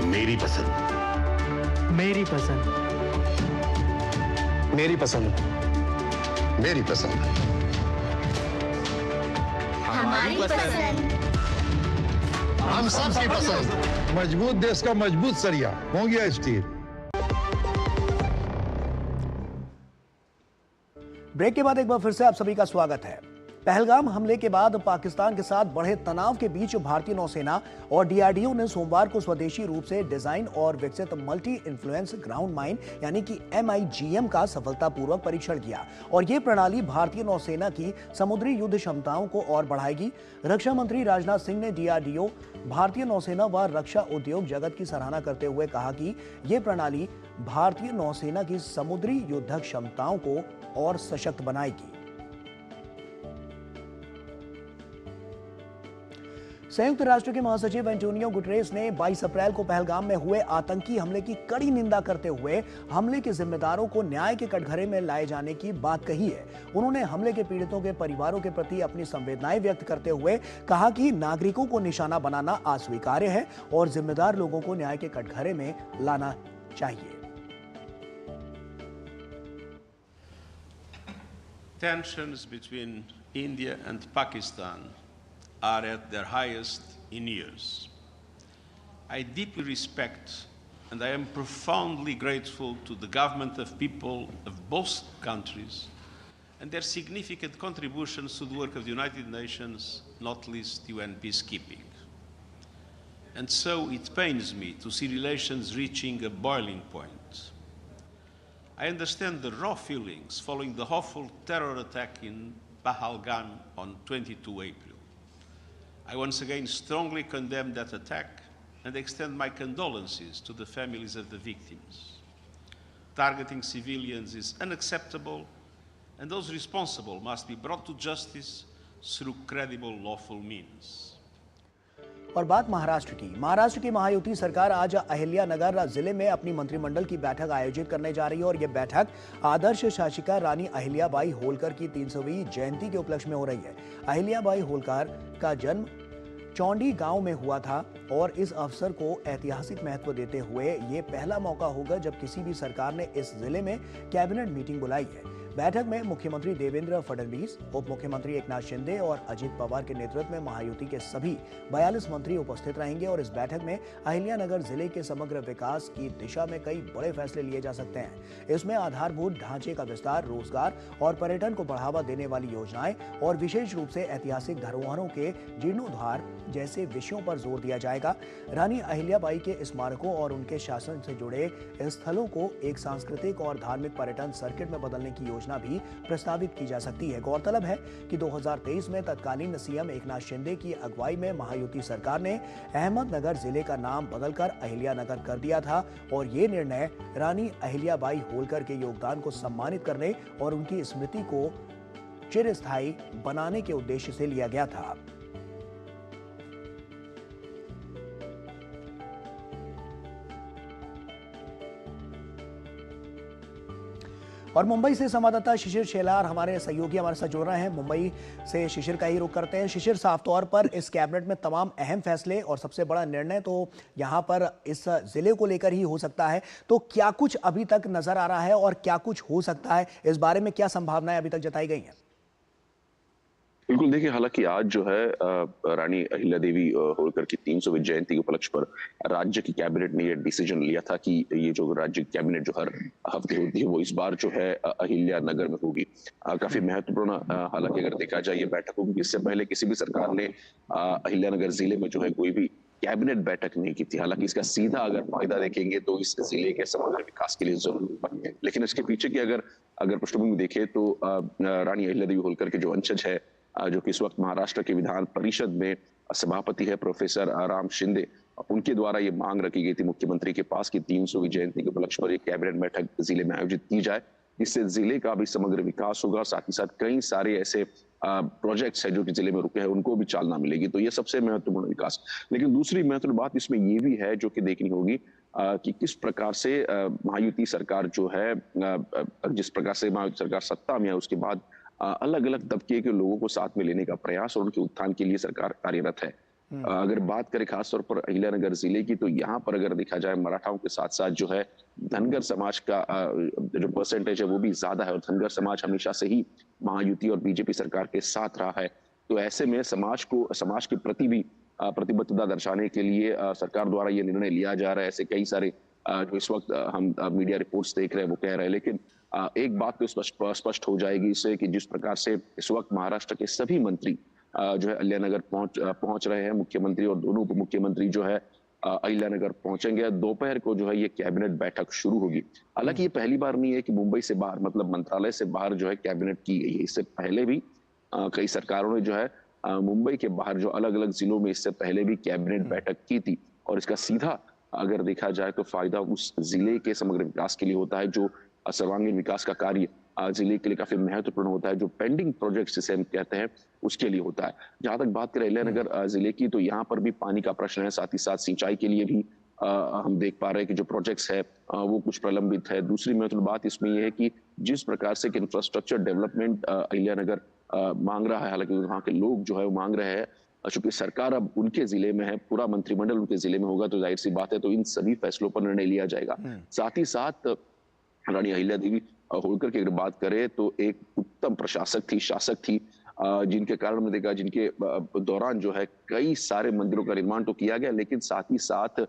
मेरी पसंद, मेरी पसंद, मेरी पसंद, मेरी पसंद, हमारी पसंद। हम सबकी पसंद। मजबूत देश का मजबूत सरिया हो गया स्टील। ब्रेक के बाद एक बार फिर से आप सभी का स्वागत है। पहलगाम हमले के बाद पाकिस्तान के साथ बढ़े तनाव के बीच भारतीय नौसेना और डीआरडीओ ने सोमवार को स्वदेशी रूप से डिजाइन और विकसित मल्टी इन्फ्लुएंस ग्राउंड माइन यानी कि MIGM का सफलतापूर्वक परीक्षण किया। और ये प्रणाली भारतीय नौसेना की समुद्री युद्ध क्षमताओं को और बढ़ाएगी। रक्षा मंत्री राजनाथ सिंह ने डीआरडीओ, भारतीय नौसेना व रक्षा उद्योग जगत की सराहना करते हुए कहा कि यह प्रणाली भारतीय नौसेना की समुद्री युद्ध क्षमताओं को और सशक्त बनाएगी। संयुक्त राष्ट्र के महासचिव एंटोनियो गुटरेस ने 22 अप्रैल को पहलगाम में हुए आतंकी हमले की कड़ी निंदा करते हुए हमले के जिम्मेदारों को न्याय के कटघरे में लाए जाने की बात कही है। उन्होंने हमले के पीड़ितों के परिवारों के प्रति अपनी संवेदनाएं व्यक्त करते हुए कहा कि नागरिकों को निशाना बनाना अस्वीकार्य है और जिम्मेदार लोगों को न्याय के कटघरे में लाना चाहिए। Tensions between India and Pakistan are at their highest in years. I deeply respect and I am profoundly grateful to the government of people of both countries and their significant contributions to the work of the United Nations, not least UN peacekeeping. And so it pains me to see relations reaching a boiling point. I understand the raw feelings following the awful terror attack in Pahalgam on 22 April. I once again strongly condemn that attack and extend my condolences to the families of the victims. Targeting civilians is unacceptable, and those responsible must be brought to justice through credible lawful means. और बात महाराष्ट्र की महायुति सरकार आज अहिल्यानगर जिले में अपनी मंत्रिमंडल की बैठक आयोजित करने जा रही है और यह बैठक आदर्श शासिका रानी अहिल्याबाई होलकर की 300वीं जयंती के उपलक्ष्य में हो रही है। अहिल्याबाई होलकर का जन्म चौंडी गांव में हुआ था और इस अवसर को ऐतिहासिक महत्व देते हुए ये पहला मौका होगा जब किसी भी सरकार ने इस जिले में कैबिनेट मीटिंग बुलाई है। बैठक में मुख्यमंत्री देवेंद्र फडणवीस, उप मुख्यमंत्री एकनाथ शिंदे और अजित पवार के नेतृत्व में महायुति के सभी 42 मंत्री उपस्थित रहेंगे और इस बैठक में अहिल्यानगर जिले के समग्र विकास की दिशा में कई बड़े फैसले लिए जा सकते हैं। इसमें आधारभूत ढांचे का विस्तार, रोजगार और पर्यटन को बढ़ावा देने वाली योजनाएं और विशेष रूप से ऐतिहासिक धरोहरों के जीर्णोद्धार जैसे विषयों पर जोर दिया जाएगा। रानी अहिल्याबाई के स्मारकों और उनके शासन से जुड़े स्थलों को एक सांस्कृतिक और धार्मिक पर्यटन सर्किट में बदलने की योजना भी प्रस्तावित की जा सकती है। गौरतलब है कि 2023 में तत्कालीन सीएम एकनाथ शिंदे की अगुवाई में महायुति सरकार ने अहमदनगर जिले का नाम बदलकर अहिल्यानगर कर दिया था और ये निर्णय रानी अहिल्याबाई होलकर के योगदान को सम्मानित करने और उनकी स्मृति को चिरस्थायी बनाने के उद्देश्य से लिया गया था। और मुंबई से संवाददाता शिशिर शेलार हमारे सहयोगी हमारे साथ जुड़ रहे हैं। मुंबई से शिशिर का ही रुख करते हैं। शिशिर, साफ तौर पर इस कैबिनेट में तमाम अहम फैसले और सबसे बड़ा निर्णय तो यहाँ पर इस जिले को लेकर ही हो सकता है, तो क्या कुछ अभी तक नजर आ रहा है और क्या कुछ हो सकता है, इस बारे में क्या संभावनाएं अभी तक जताई गई हैं? बिल्कुल, देखिए हालांकि आज जो है रानी अहिल्या देवी होलकर की 300वीं जयंती के उपलक्ष्य पर राज्य की कैबिनेट ने ये डिसीजन लिया था कि ये जो राज्य की कैबिनेट जो हर हफ्ते होती है वो इस बार जो है अहिल्या नगर में होगी। काफी महत्वपूर्ण हालांकि अगर देखा जाए ये बैठक होगी। इससे पहले किसी भी सरकार ने अहिल्या नगर जिले में जो है कोई भी कैबिनेट बैठक नहीं की थी। हालांकि इसका सीधा अगर फायदा देखेंगे तो इस जिले के समग्र विकास के लिए जरूर बनी है, लेकिन इसके पीछे की अगर अगर पृष्ठभूमि देखें तो रानी अहिल्या देवी होलकर के जो वंशज है, जो कि इस वक्त महाराष्ट्र के विधान परिषद में सभापति है प्रोफेसर राम शिंदे, उनके द्वारा ये मांग रखी गई थी मुख्यमंत्री के पास कि 300वीं जयंती के उपलक्ष्य पर एक कैबिनेट बैठक जिले में आयोजित की जाए, जिससे जिले का भी समग्र विकास होगा। साथ ही साथ कई सारे ऐसे प्रोजेक्ट्स है जो कि जिले में रुके हैं उनको भी चालना मिलेगी। तो ये सबसे महत्वपूर्ण विकास। लेकिन दूसरी महत्वपूर्ण बात इसमें ये भी है जो कि देखनी होगी कि किस प्रकार से महायुति सरकार जो है, जिस प्रकार से महायुति सरकार सत्ता में है उसके बाद अलग अलग तबके के लोगों को साथ में लेने का प्रयास और उनके उत्थान के लिए सरकार कार्यरत है। अगर बात करें खासतौर पर अहिल्यानगर जिले की, तो यहाँ पर अगर देखा जाए मराठाओं के साथ साथ जो है धनगर समाज का जो परसेंटेज है वो भी ज्यादा है, और धनगर समाज हमेशा से ही महायुति और बीजेपी सरकार के साथ रहा है। तो ऐसे में समाज के प्रति भी प्रतिबद्धता दर्शाने के लिए सरकार द्वारा ये निर्णय लिया जा रहा है। ऐसे कई सारे जो इस वक्त हम मीडिया रिपोर्ट्स देख रहे हैं वो कह रहे हैं। लेकिन एक बात तो स्पष्ट हो जाएगी इससे कि जिस प्रकार से इस वक्त महाराष्ट्र के सभी मंत्री जो है अहिल्यानगर पहुंच रहे हैं, मुख्यमंत्री और दोनों उप मुख्यमंत्री जो है अहिल्यानगर पहुंचेंगे। दोपहर को जो है ये कैबिनेट बैठक शुरू होगी। हालांकि ये पहली बार नहीं है कि मुंबई से बाहर, मतलब मंत्रालय से बाहर जो है कैबिनेट की गई है। इससे पहले भी कई सरकारों ने जो है मुंबई के बाहर जो अलग अलग जिलों में इससे पहले भी कैबिनेट बैठक की थी, और इसका सीधा अगर देखा जाए तो फायदा उस जिले के समग्र विकास के लिए होता है। जो सर्वांगीण विकास का कार्य जिले के लिए काफी महत्वपूर्ण होता है, जो पेंडिंग प्रोजेक्ट्स जिसे हम कहते हैं उसके लिए होता है। जहां तक बात करें अहिल्यानगर जिले की, तो यहाँ पर भी पानी का प्रश्न है, साथ ही साथ सिंचाई के लिए भी हम देख पा रहे हैं कि जो प्रोजेक्ट्स है वो कुछ प्रलंबित है। दूसरी महत्वपूर्ण बात इसमें यह है कि जिस प्रकार से इंफ्रास्ट्रक्चर डेवलपमेंट अहिल्यानगर मांग रहा है, हालांकि वहाँ के लोग जो है वो मांग रहे हैं, चूंकि सरकार अब उनके जिले में है, पूरा मंत्रिमंडल उनके जिले में होगा, तो जाहिर सी बात है तो इन सभी फैसलों पर निर्णय लिया जाएगा। साथ ही साथ रानी अहिल्या देवी होलकर की अगर बात करें तो एक उत्तम प्रशासक थी, शासक थी, जिनके कारण में देखा, जिनके दौरान जो है कई सारे मंदिरों का निर्माण तो किया गया, लेकिन साथ ही साथ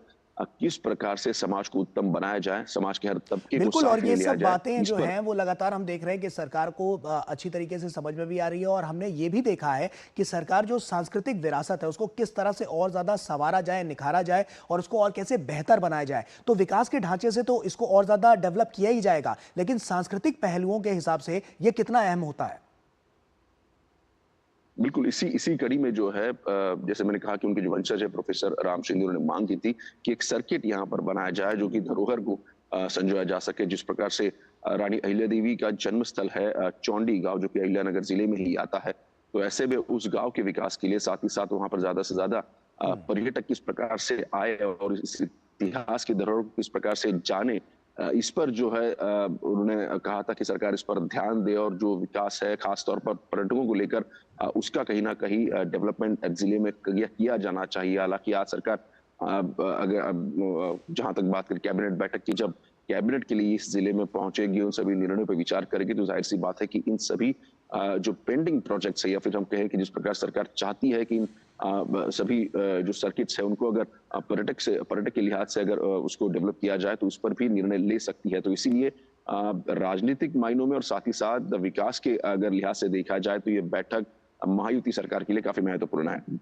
किस प्रकार से समाज को उत्तम बनाया जाए, समाज के हर तबके को बिल्कुल। साथ और में ये लिया सब जाए, बातें जो हैं वो लगातार हम देख रहे हैं कि सरकार को अच्छी तरीके से समझ में भी आ रही है, और हमने ये भी देखा है कि सरकार जो सांस्कृतिक विरासत है उसको किस तरह से और ज्यादा संवारा जाए, निखारा जाए, और उसको और कैसे बेहतर बनाया जाए। तो विकास के ढांचे से तो इसको और ज्यादा डेवलप किया ही जाएगा, लेकिन सांस्कृतिक पहलुओं के हिसाब से ये कितना अहम होता है? बिल्कुल इसी कड़ी में जो है, जैसे मैंने कहा कि उनके जो वंशज है प्रोफेसर राम शिंदे, उन्होंने मांग की थी कि एक सर्किट यहाँ पर बनाया जाए जो कि धरोहर को संजोया जा सके। जिस प्रकार से रानी अहिल्या देवी का जन्म स्थल है चौंडी गांव, जो कि अहिल्यानगर जिले में ही आता है, तो ऐसे में उस गांव के विकास के लिए, साथ ही साथ वहां पर ज्यादा से ज्यादा पर्यटक किस प्रकार से आए और इस इतिहास की धरोहर को किस प्रकार से जाने, इस पर जो है उन्होंने कहा था कि सरकार इस पर ध्यान दे, और जो विकास है खासतौर पर पर्यटकों को लेकर उसका कहीं ना कहीं डेवलपमेंट जिले में किया जाना चाहिए। हालांकि आज सरकार अगर जहां तक बात करें कैबिनेट बैठक की, जब कैबिनेट के लिए इस जिले में पहुंचेगी, उन सभी निर्णयों पर विचार करेगी, तो जाहिर सी बात है कि इन सभी जो पेंडिंग प्रोजेक्ट्स है, या फिर हम कहें कि जिस प्रकार सरकार चाहती है कि इन सभी जो सर्किट्स है उनको अगर पर्यटक के लिहाज से अगर उसको डेवलप किया जाए तो उस पर भी निर्णय ले सकती है। तो इसीलिए राजनीतिक मायनों में और साथ ही साथ विकास के अगर लिहाज से देखा जाए तो ये बैठक महायुति सरकार के लिए काफी महत्वपूर्ण है।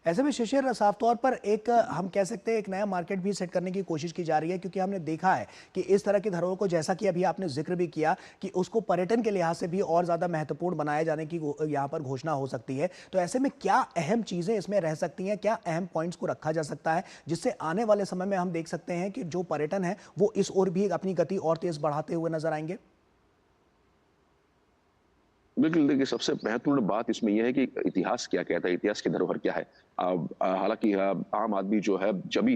ऐसे में शिशिर, साफ तौर पर एक हम कह सकते हैं एक नया मार्केट भी सेट करने की कोशिश की जा रही है, क्योंकि हमने देखा है कि इस तरह की धरोहर को, जैसा कि अभी आपने जिक्र भी किया, कि उसको पर्यटन के लिहाज से भी और ज्यादा महत्वपूर्ण बनाए जाने की यहाँ पर घोषणा हो सकती है। तो ऐसे में क्या अहम चीजें इसमें रह सकती हैं, क्या अहम पॉइंट्स को रखा जा सकता है, जिससे आने वाले समय में हम देख सकते हैं कि जो पर्यटन है वो इस ओर भी अपनी गति और तेज बढ़ाते हुए नजर आएंगे? बिल्कुल, देखिए सबसे महत्वपूर्ण बात इसमें यह है कि इतिहास क्या कहता है, इतिहास की धरोहर क्या है। हालांकि आम आदमी जो है जब भी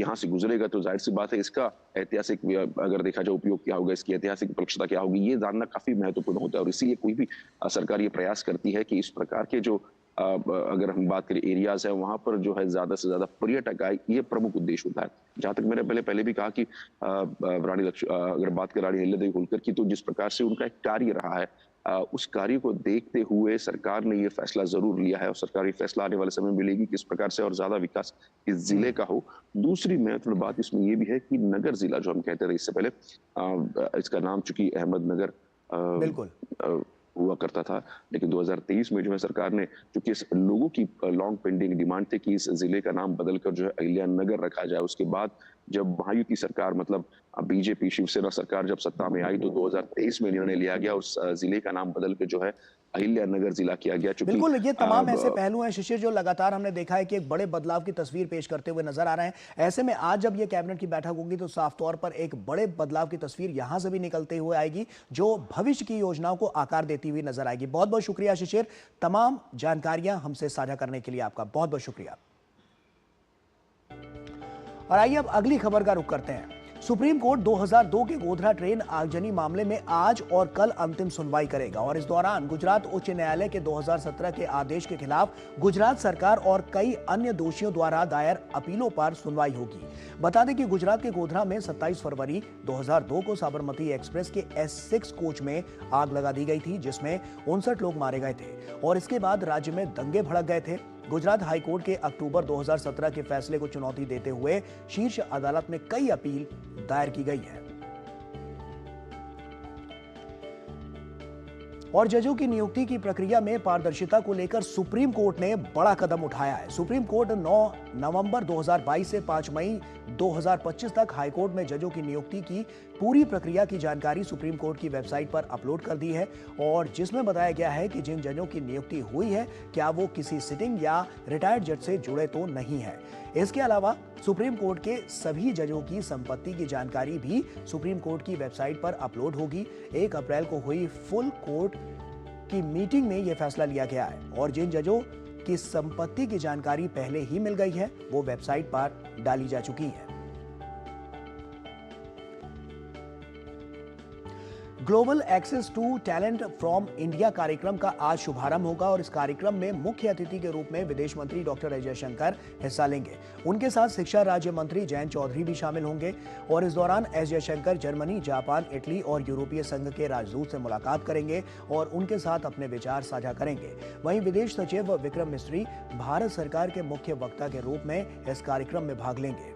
यहाँ से गुजरेगा तो जाहिर सी बात है इसका ऐतिहासिक अगर देखा जाए उपयोग क्या होगा, इसकी ऐतिहासिक उपलक्षता क्या होगी, ये जानना काफी महत्वपूर्ण होता है। और इसीलिए कोई भी सरकार ये प्रयास करती है कि इस प्रकार के जो अगर हम बात करें एरियाज है, वहां पर जो है ज्यादा से ज्यादा पर्यटक आए, ये प्रमुख उद्देश्य होता है। जहां तक मैंने पहले भी कहा कि अगर बात करें रानी अहिल्या देवी होलकर की, तो जिस प्रकार से उनका एक कार्य रहा है उस कार्य को देखते हुए सरकार ने ये फैसला जरूर लिया है और सरकारी फैसला आने वाले समय में लेगी किस प्रकार से और ज्यादा विकास इस जिले का हो। दूसरी महत्वपूर्ण बात इसमें ये भी है कि नगर जिला जो हम कहते रहे इससे पहले, इसका नाम चूंकि अहमदनगर बिल्कुल हुआ करता था, लेकिन 2023 में जो है सरकार ने, चूंकि लोगों की लॉन्ग पेंडिंग डिमांड थी कि इस जिले का नाम बदलकर जो है अहिल्यानगर रखा जाए, उसके बाद जब महायुति सरकार मतलब बीजेपी शिवसेना सरकार जब सत्ता में आई तो 2023 में निर्णय लिया गया उस जिले का नाम बदल के जो है अहिल्यानगर जिला किया गया। बिल्कुल, ये तमाम ऐसे पहलू हैं शिशिर जो लगातार हमने देखा है कि एक बड़े बदलाव की तस्वीर पेश करते हुए नजर आ रहे हैं। ऐसे में आज जब ये कैबिनेट की बैठक होगी तो साफ तौर पर एक बड़े बदलाव की तस्वीर यहां से भी निकलते हुए आएगी जो भविष्य की योजनाओं को आकार देती हुई नजर आएगी। बहुत बहुत शुक्रिया शिशिर, तमाम जानकारियां हमसे साझा करने के लिए आपका बहुत बहुत शुक्रिया। और आइए अब अगली खबर का रुख करते हैं। सुप्रीम कोर्ट 2002 के गोधरा ट्रेन आगजनी मामले में आज और कल अंतिम सुनवाई करेगा और इस दौरान गुजरात उच्च न्यायालय के 2017 के आदेश के खिलाफ गुजरात सरकार और कई अन्य दोषियों द्वारा दायर अपीलों पर सुनवाई होगी। बता दें कि गुजरात के गोधरा में 27 फरवरी 2002 को साबरमती एक्सप्रेस के S6 कोच में आग लगा दी गई थी जिसमें 59 लोग मारे गए थे और इसके बाद राज्य में दंगे भड़क गए थे। गुजरात हाईकोर्ट के अक्टूबर 2017 के फैसले को चुनौती देते हुए शीर्ष अदालत में कई अपील दायर की गई है और जजों की नियुक्ति की प्रक्रिया में पारदर्शिता को लेकर सुप्रीम कोर्ट ने बड़ा कदम उठाया है। सुप्रीम कोर्ट 9 नवंबर 2022 से 5 मई 2025 तक हाईकोर्ट में जजों की नियुक्ति की पूरी प्रक्रिया की जानकारी सुप्रीम कोर्ट की वेबसाइट पर अपलोड कर दी है और जिसमें बताया गया है कि जिन जजों की नियुक्ति हुई है क्या वो किसी सिटिंग या रिटायर्ड जज से जुड़े तो नहीं है। इसके अलावा सुप्रीम कोर्ट के सभी जजों की संपत्ति की जानकारी भी सुप्रीम कोर्ट की वेबसाइट पर अपलोड होगी। 1 अप्रैल को हुई फुल कोर्ट की मीटिंग में यह फैसला लिया गया है और जिन जजों की संपत्ति की जानकारी पहले ही मिल गई है वो वेबसाइट पर डाली जा चुकी है। Global access to talent from India कार्यक्रम का आज शुभारंभ होगा और इस कार्यक्रम में मुख्य अतिथि के रूप में विदेश मंत्री डॉक्टर एस जयशंकर हिस्सा लेंगे। उनके साथ शिक्षा राज्य मंत्री जयंत चौधरी भी शामिल होंगे और इस दौरान S Jaishankar Germany, Japan, Italy और यूरोपीय संघ के राजदूत से मुलाकात करेंगे और उनके साथ अपने विचार साझा करेंगे। वहीं विदेश सचिव विक्रम मिस्री भारत सरकार के मुख्य वक्ता के रूप में इस कार्यक्रम में भाग लेंगे।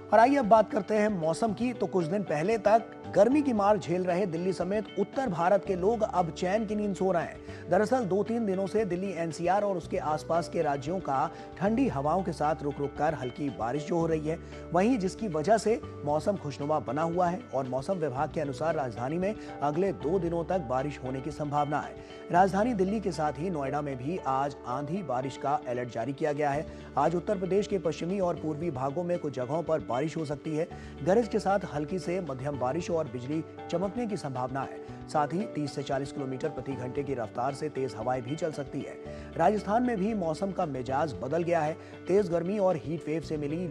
और आइए अब बात करते हैं मौसम की। तो कुछ दिन पहले तक गर्मी की मार झेल रहे दिल्ली समेत उत्तर भारत के लोग अब चैन की नींद सो रहे हैं। दरअसल 2-3 दिनों से दिल्ली एनसीआर और उसके आसपास के राज्यों का ठंडी हवाओं के साथ रुक रुक कर हल्की बारिश जो हो रही है, वहीं जिसकी वजह से मौसम खुशनुमा बना हुआ है और मौसम विभाग के अनुसार राजधानी में अगले 2 दिनों तक बारिश होने की संभावना है। राजधानी दिल्ली के साथ ही नोएडा में भी आज आंधी बारिश का अलर्ट जारी किया गया है। आज उत्तर प्रदेश के पश्चिमी और पूर्वी भागों में कुछ जगहों पर बारिश हो सकती है। गरज के साथ हल्की से मध्यम बारिश और बिजली चमकने की संभावना है। साथ ही 30 से 40 किलोमीटर प्रति घंटे की रफ्तार से तेज हवाएं भी चल सकती है। राजस्थान में भी मौसम का मिजाज बदल गया है। तेज गर्मी और हीट वेव से मिली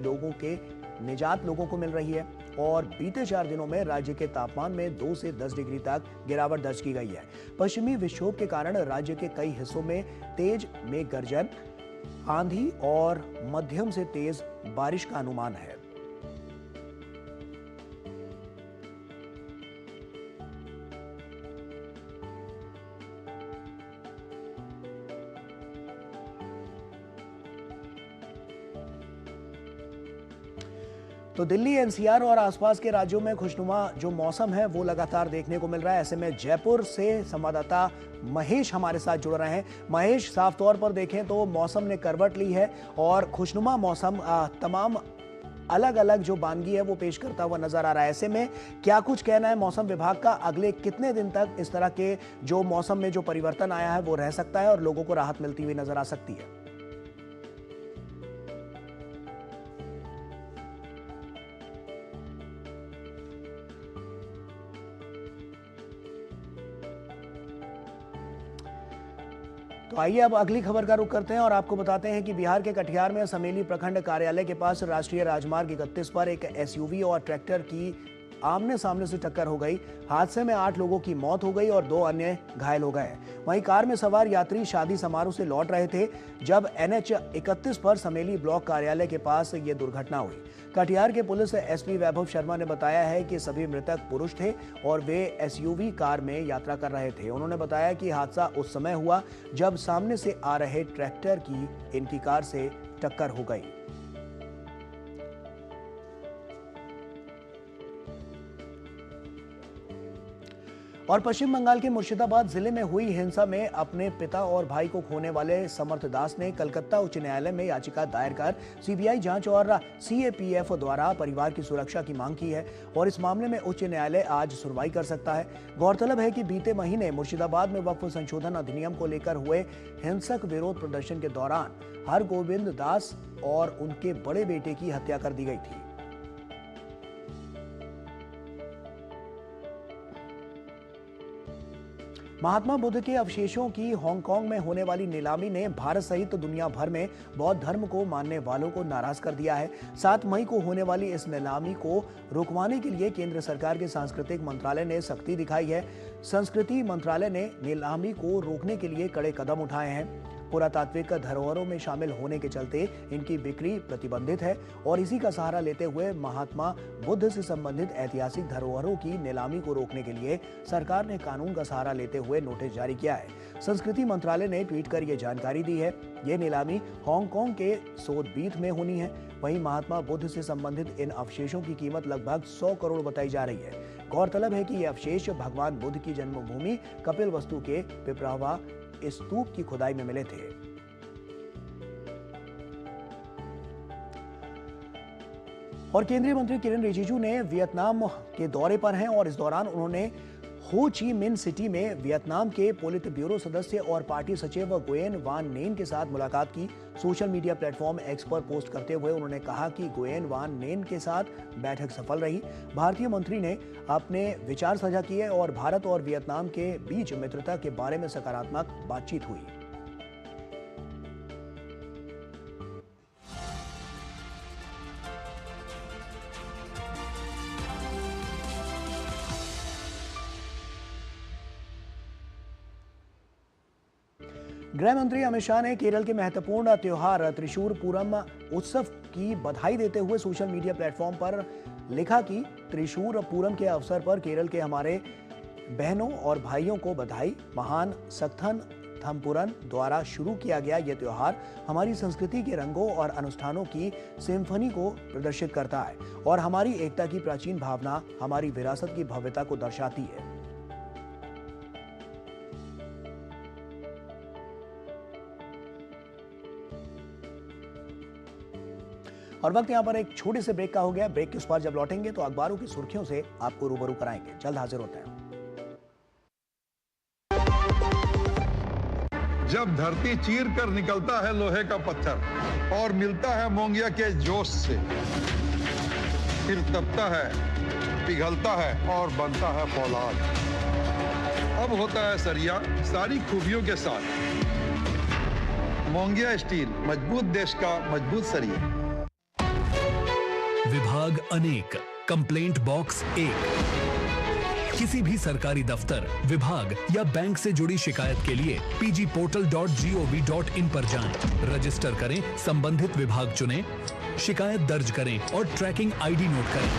निजात लोगों को मिल रही है और बीते 4 दिनों में राज्य के तापमान में 2 से 10 डिग्री तक गिरावट दर्ज की गई है। पश्चिमी विक्षोभ के कारण राज्य के कई हिस्सों में तेज मेघ गर्जन, आंधी और मध्यम से तेज बारिश का अनुमान है। तो दिल्ली एनसीआर और आसपास के राज्यों में खुशनुमा जो मौसम है वो लगातार देखने को मिल रहा है। ऐसे में जयपुर से संवाददाता महेश हमारे साथ जुड़ रहे हैं। महेश, साफ तौर पर देखें तो मौसम ने करवट ली है और खुशनुमा मौसम तमाम अलग अलग जो वानगी है वो पेश करता हुआ नजर आ रहा है। ऐसे में क्या कुछ कहना है मौसम विभाग का, अगले कितने दिन तक इस तरह के जो मौसम में जो परिवर्तन आया है वो रह सकता है और लोगों को राहत मिलती हुई नजर आ सकती है? तो आइए अब अगली खबर का रुख करते हैं और आपको बताते हैं कि बिहार के कटिहार में समेली प्रखंड कार्यालय के पास राष्ट्रीय राजमार्ग 31 पर एक एसयूवी और ट्रैक्टर की आमने सामने से टक्कर हो गई। हादसे में 8 लोगों की मौत हो गई और 2 अन्य घायल हो गए। वहीं कार में सवार यात्री शादी समारोह से लौट रहे थे जब NH 31 पर समेली ब्लॉक कार्यालय के पास यह दुर्घटना हुई। कटिहार के पुलिस SP वैभव शर्मा ने बताया है कि सभी मृतक पुरुष थे और वे SUV कार में यात्रा कर रहे थे। उन्होंने बताया कि हादसा उस समय हुआ जब सामने से आ रहे ट्रैक्टर की इनकी कार से टक्कर हो गई। और पश्चिम बंगाल के मुर्शिदाबाद जिले में हुई हिंसा में अपने पिता और भाई को खोने वाले समर्थ दास ने कलकत्ता उच्च न्यायालय में याचिका दायर कर CBI जांच और CAPF द्वारा परिवार की सुरक्षा की मांग की है और इस मामले में उच्च न्यायालय आज सुनवाई कर सकता है। गौरतलब है कि बीते महीने मुर्शिदाबाद में वक्फ संशोधन अधिनियम को लेकर हुए हिंसक विरोध प्रदर्शन के दौरान हरगोविंद दास और उनके बड़े बेटे की हत्या कर दी गई थी। महात्मा बुद्ध के अवशेषों की हांगकांग में होने वाली नीलामी ने भारत सहित दुनिया भर में बौद्ध धर्म को मानने वालों को नाराज कर दिया है। 7 मई को होने वाली इस नीलामी को रुकवाने के लिए केंद्र सरकार के सांस्कृतिक मंत्रालय ने सख्ती दिखाई है। संस्कृति मंत्रालय ने नीलामी को रोकने के लिए कड़े कदम उठाए हैं। पुरातात्विक धरोहरों में शामिल होने के चलते इनकी बिक्री प्रतिबंधित है और इसी का सहारा लेते हुए महात्मा बुद्ध से संबंधित ऐतिहासिक धरोहरों की नीलामी को रोकने के लिए सरकार ने कानून का सहारा लेते हुए नोटिस जारी किया है। संस्कृति मंत्रालय ने ट्वीट कर ये जानकारी दी है। ये नीलामी हांगकांग के सोथबीथ में होनी है। वहीं महात्मा बुद्ध से संबंधित इन अवशेषों की कीमत लगभग 100 करोड़ बताई जा रही है। गौरतलब है कि ये अवशेष भगवान बुद्ध की जन्मभूमि कपिलवस्तु के पिपरावा स्तूप की खुदाई में मिले थे। और केंद्रीय मंत्री किरेन रिजिजू ने वियतनाम के दौरे पर हैं और इस दौरान उन्होंने हो ची मिन सिटी में वियतनाम के पोलित ब्यूरो सदस्य और पार्टी सचिव गुयेन वान नेन के साथ मुलाकात की। सोशल मीडिया प्लेटफॉर्म X पर पोस्ट करते हुए उन्होंने कहा कि गुयेन वान नेन के साथ बैठक सफल रही। भारतीय मंत्री ने अपने विचार साझा किए और भारत और वियतनाम के बीच मित्रता के बारे में सकारात्मक बातचीत हुई। गृह मंत्री अमित शाह ने केरल के महत्वपूर्ण त्योहार त्रिशूर पूरम उत्सव की बधाई देते हुए सोशल मीडिया प्लेटफॉर्म पर लिखा कि त्रिशूर पूरम के अवसर पर केरल के हमारे बहनों और भाइयों को बधाई। महान सक्थन थम्पुरन द्वारा शुरू किया गया यह त्योहार हमारी संस्कृति के रंगों और अनुष्ठानों की सिम्फनी को प्रदर्शित करता है और हमारी एकता की प्राचीन भावना, हमारी विरासत की भव्यता को दर्शाती है। और वक्त यहाँ पर एक छोटे से ब्रेक का हो गया। ब्रेक के उस पार जब लौटेंगे तो अखबारों की सुर्खियों से आपको रूबरू कराएंगे। जल्द हाजिर होते हैं। जब धरती चीर कर निकलता है लोहे का पत्थर और मिलता है मोंगिया के जोश से, फिर तपता है, पिघलता है और बनता है फौलाद। अब होता है सरिया सारी खूबियों के साथ। मोंगिया स्टील, मजबूत देश का मजबूत सरिया। विभाग अनेक, कंप्लेंट बॉक्स 1। किसी भी सरकारी दफ्तर, विभाग या बैंक से जुड़ी शिकायत के लिए pgportal.gov.in पर जाएं, रजिस्टर करें, संबंधित विभाग चुनें, शिकायत दर्ज करें और ट्रैकिंग ID नोट करें।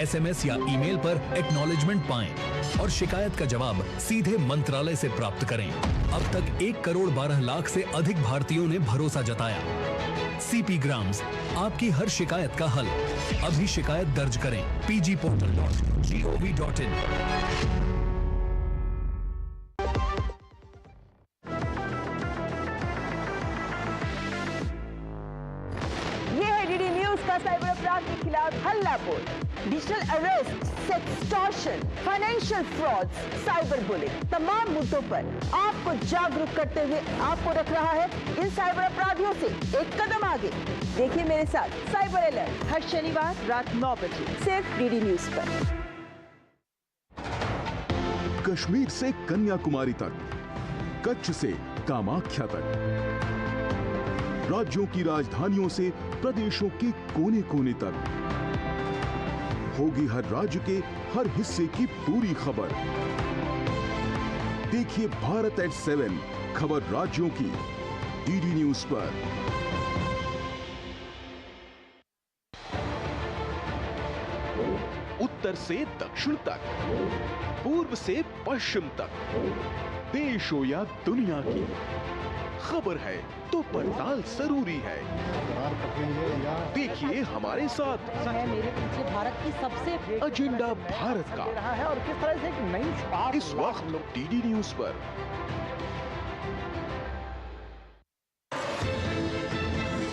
SMS या ईमेल पर एक्नॉलेजमेंट पाएं और शिकायत का जवाब सीधे मंत्रालय से प्राप्त करें। अब तक 1 करोड़ 12 लाख से अधिक भारतीयों ने भरोसा जताया। CP ग्राम्स, आपकी हर शिकायत का हल। अभी शिकायत दर्ज करें pgportal.gov.in। ये है डीडी न्यूज का साइबर अपराध के खिलाफ हल्ला बोल। Digital arrest, sextortion, financial fraud, cyber bullying, तमाम मुद्दों पर आपको जागरूक करते हुए आपको रख रहा है इन साइबर अपराधियों से एक कदम आगे। देखिए मेरे साथ साइबर अलर्ट हर शनिवार रात 9 बजे सिर्फ डीडी न्यूज पर। कश्मीर से कन्याकुमारी तक, कच्छ से कामाख्या तक, राज्यों की राजधानियों से प्रदेशों के कोने कोने तक, होगी हर राज्य के हर हिस्से की पूरी खबर। देखिए भारत एट 7 खबर राज्यों की डीडी न्यूज पर। उत्तर से दक्षिण तक, पूर्व से पश्चिम तक, देश हो या दुनिया की खबर है तो पड़ताल जरूरी है। देखिए हमारे साथ मेरे पीछे भारत की सबसे एजेंडा भारत का रहा है और किस तरह से एक नई शुरुआत इस वक्त डीडी न्यूज पर।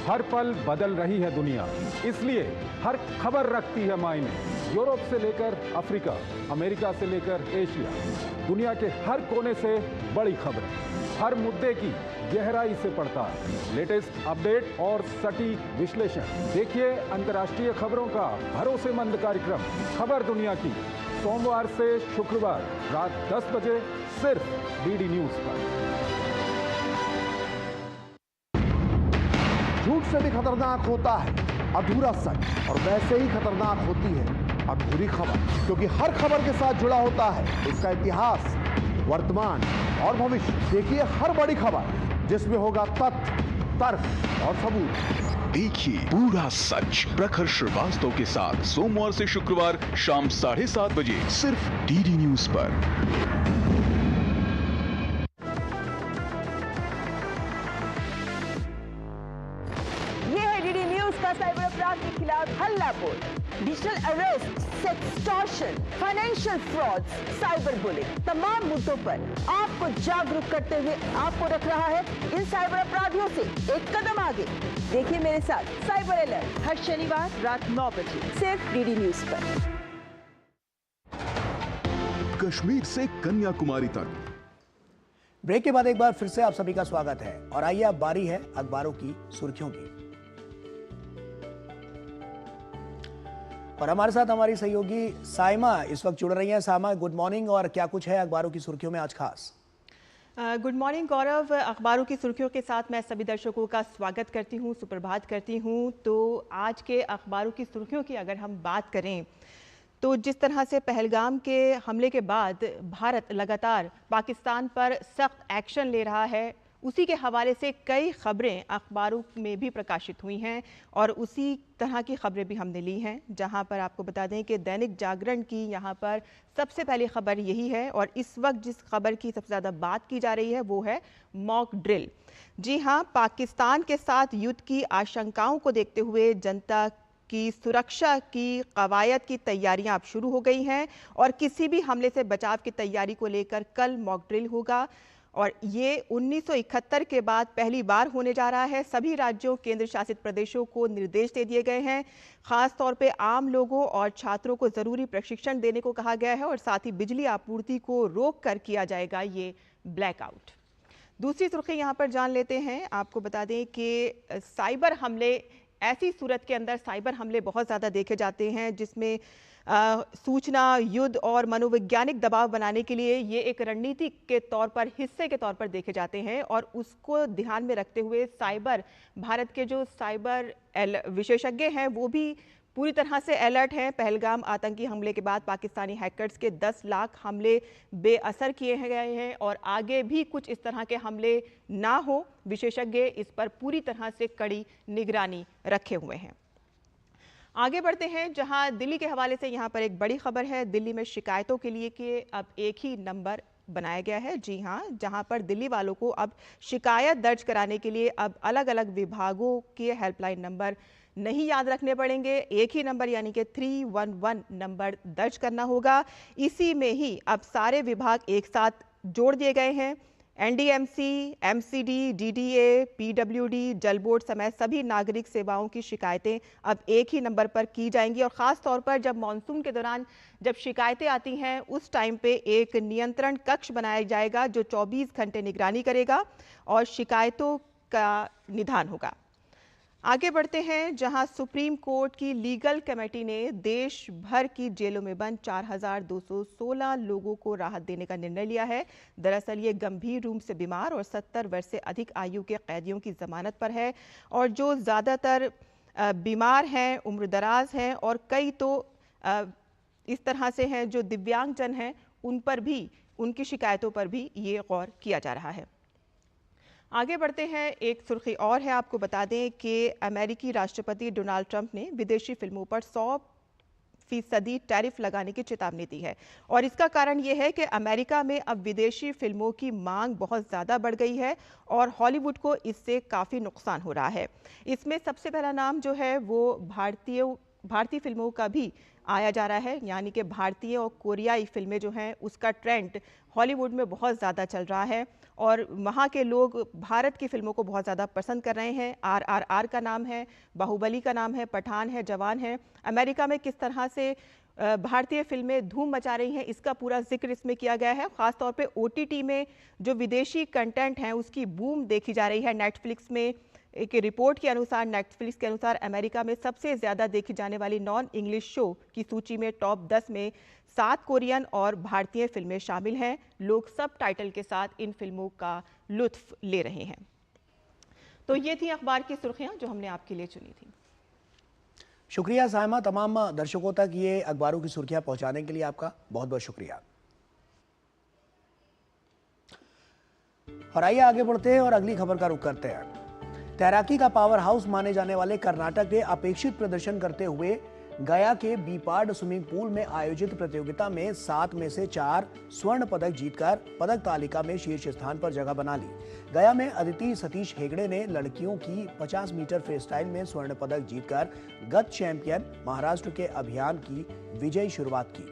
हर पल बदल रही है दुनिया, इसलिए हर खबर रखती है मायने। यूरोप से लेकर अफ्रीका, अमेरिका से लेकर एशिया, दुनिया के हर कोने से बड़ी खबरें, हर मुद्दे की गहराई से पड़ताल, लेटेस्ट अपडेट और सटीक विश्लेषण। देखिए अंतर्राष्ट्रीय खबरों का भरोसेमंद कार्यक्रम खबर दुनिया की, सोमवार से शुक्रवार रात 10 बजे सिर्फ डीडी न्यूज पर। झूठ से भी खतरनाक होता है अधूरा सच, और वैसे ही खतरनाक होती है अधूरी खबर, क्योंकि हर खबर के साथ जुड़ा होता है उसका इतिहास, वर्तमान और भविष्य। देखिए हर बड़ी खबर जिसमें होगा तथ्य, तर्क और सबूत। देखिए पूरा सच प्रखर श्रीवास्तव के साथ सोमवार से शुक्रवार शाम 7:30 बजे सिर्फ डीडी न्यूज पर। साइबर अपराध के खिलाफ हल्ला बोल, digital arrest, sextortion, financial fraud, cyber bullying, तमाम मुद्दों पर आपको जागरूक करते हुए आपको रख रहा है इन साइबर अपराधियों से एक कदम आगे। देखिए मेरे साथ साइबर अलर्ट हर शनिवार रात 9 बजे सिर्फ डीडी न्यूज पर। कश्मीर से कन्याकुमारी तक। ब्रेक के बाद एक बार फिर से आप सभी का स्वागत है और आइए अब बारी है अखबारों की सुर्खियों की। और हमारे साथ हमारी सहयोगी साइमा इस वक्त जुड़ रही हैं। साइमा गुड मॉर्निंग, और क्या कुछ है अखबारों की सुर्खियों में आज खास? गुड मॉर्निंग गौरव। अखबारों की सुर्खियों के साथ मैं सभी दर्शकों का स्वागत करती हूँ, सुप्रभात करती हूँ। तो आज के अखबारों की सुर्खियों की अगर हम बात करें तो जिस तरह से पहलगाम के हमले के बाद भारत लगातार पाकिस्तान पर सख्त एक्शन ले रहा है, उसी के हवाले से कई खबरें अखबारों में भी प्रकाशित हुई हैं और उसी तरह की खबरें भी हमने ली हैं। जहां पर आपको बता दें कि दैनिक जागरण की यहां पर सबसे पहली खबर यही है, और इस वक्त जिस खबर की सबसे ज़्यादा बात की जा रही है वो है मॉक ड्रिल। जी हाँ, पाकिस्तान के साथ युद्ध की आशंकाओं को देखते हुए जनता की सुरक्षा की कवायद की तैयारियां अब शुरू हो गई हैं और किसी भी हमले से बचाव की तैयारी को लेकर कल मॉक ड्रिल होगा, और ये 1971 के बाद पहली बार होने जा रहा है। सभी राज्यों, केंद्र शासित प्रदेशों को निर्देश दे दिए गए हैं। खास तौर पे आम लोगों और छात्रों को ज़रूरी प्रशिक्षण देने को कहा गया है और साथ ही बिजली आपूर्ति को रोक कर किया जाएगा ये ब्लैकआउट। दूसरी सुर्खी यहाँ पर जान लेते हैं। आपको बता दें कि साइबर हमले, ऐसी सूरत के अंदर साइबर हमले बहुत ज़्यादा देखे जाते हैं जिसमें सूचना युद्ध और मनोवैज्ञानिक दबाव बनाने के लिए ये एक रणनीति के तौर पर, हिस्से के तौर पर देखे जाते हैं, और उसको ध्यान में रखते हुए भारत के जो साइबर विशेषज्ञ हैं वो भी पूरी तरह से अलर्ट हैं। पहलगाम आतंकी हमले के बाद पाकिस्तानी हैकर्स के 10 लाख हमले बेअसर किए गए हैं और आगे भी कुछ इस तरह के हमले ना हो, विशेषज्ञ इस पर पूरी तरह से कड़ी निगरानी रखे हुए हैं। आगे बढ़ते हैं, जहां दिल्ली के हवाले से यहाँ पर एक बड़ी खबर है। दिल्ली में शिकायतों के लिए कि अब एक ही नंबर बनाया गया है। जी हाँ, जहां पर दिल्ली वालों को अब शिकायत दर्ज कराने के लिए अब अलग अलग विभागों के हेल्पलाइन नंबर नहीं याद रखने पड़ेंगे, एक ही नंबर यानी कि 311 नंबर दर्ज करना होगा। इसी में ही अब सारे विभाग एक साथ जोड़ दिए गए हैं। एनडीएमसी, एमसीडी, डीडीए, पीडब्ल्यूडी, जल बोर्ड समेत सभी नागरिक सेवाओं की शिकायतें अब एक ही नंबर पर की जाएंगी, और ख़ास तौर पर जब मानसून के दौरान जब शिकायतें आती हैं उस टाइम पे एक नियंत्रण कक्ष बनाया जाएगा जो 24 घंटे निगरानी करेगा और शिकायतों का निदान होगा। आगे बढ़ते हैं, जहां सुप्रीम कोर्ट की लीगल कमेटी ने देश भर की जेलों में बंद 4216 लोगों को राहत देने का निर्णय लिया है। दरअसल ये गंभीर रूप से बीमार और 70 वर्ष से अधिक आयु के कैदियों की जमानत पर है, और जो ज़्यादातर बीमार हैं, उम्रदराज हैं और कई तो इस तरह से हैं जो दिव्यांगजन हैं उन पर भी, उनकी शिकायतों पर भी ये गौर किया जा रहा है। आगे बढ़ते हैं, एक सुर्खी और है, आपको बता दें कि अमेरिकी राष्ट्रपति डोनाल्ड ट्रंप ने विदेशी फिल्मों पर 100% टैरिफ लगाने की चेतावनी दी है और इसका कारण ये है कि अमेरिका में अब विदेशी फिल्मों की मांग बहुत ज़्यादा बढ़ गई है और हॉलीवुड को इससे काफ़ी नुकसान हो रहा है। इसमें सबसे पहला नाम जो है वो भारतीय फिल्मों का भी आया जा रहा है, यानी कि भारतीय और कोरियाई फिल्में जो हैं उसका ट्रेंड हॉलीवुड में बहुत ज़्यादा चल रहा है और वहाँ के लोग भारत की फिल्मों को बहुत ज़्यादा पसंद कर रहे हैं। RRR का नाम है, बाहुबली का नाम है, पठान है, जवान है। अमेरिका में किस तरह से भारतीय फिल्में धूम मचा रही हैं इसका पूरा जिक्र इसमें किया गया है। ख़ासतौर पे OTT में जो विदेशी कंटेंट हैं उसकी बूम देखी जा रही है। नेटफ्लिक्स में एक रिपोर्ट के अनुसार, नेटफ्लिक्स के अनुसार अमेरिका में सबसे ज़्यादा देखी जाने वाली नॉन इंग्लिश शो की सूची में टॉप 10 में 7 कोरियन और भारतीय फिल्में शामिल हैं। लोग सब टाइटल के साथ इन फिल्मों का लुत्फ ले रहे हैं। तो ये थी अखबार की सुर्खियां जो हमने आपके लिए चुनी थी। शुक्रिया साइमा, तमाम दर्शकों तक ये अखबारों की सुर्खियां पहुंचाने के लिए आपका बहुत बहुत शुक्रिया। और आइए आगे बढ़ते हैं और अगली खबर का रुख करते हैं। तैराकी का पावर हाउस माने जाने वाले कर्नाटक ने अपेक्षित प्रदर्शन करते हुए गया के बीपाड स्विमिंग पूल में आयोजित प्रतियोगिता में 7 में से 4 स्वर्ण पदक जीतकर पदक तालिका में शीर्ष स्थान पर जगह बना ली। गया में अदिति सतीश हेगड़े ने लड़कियों की 50 मीटर फ्रीस्टाइल में स्वर्ण पदक जीतकर गत चैंपियन महाराष्ट्र के अभियान की विजयी शुरुआत की।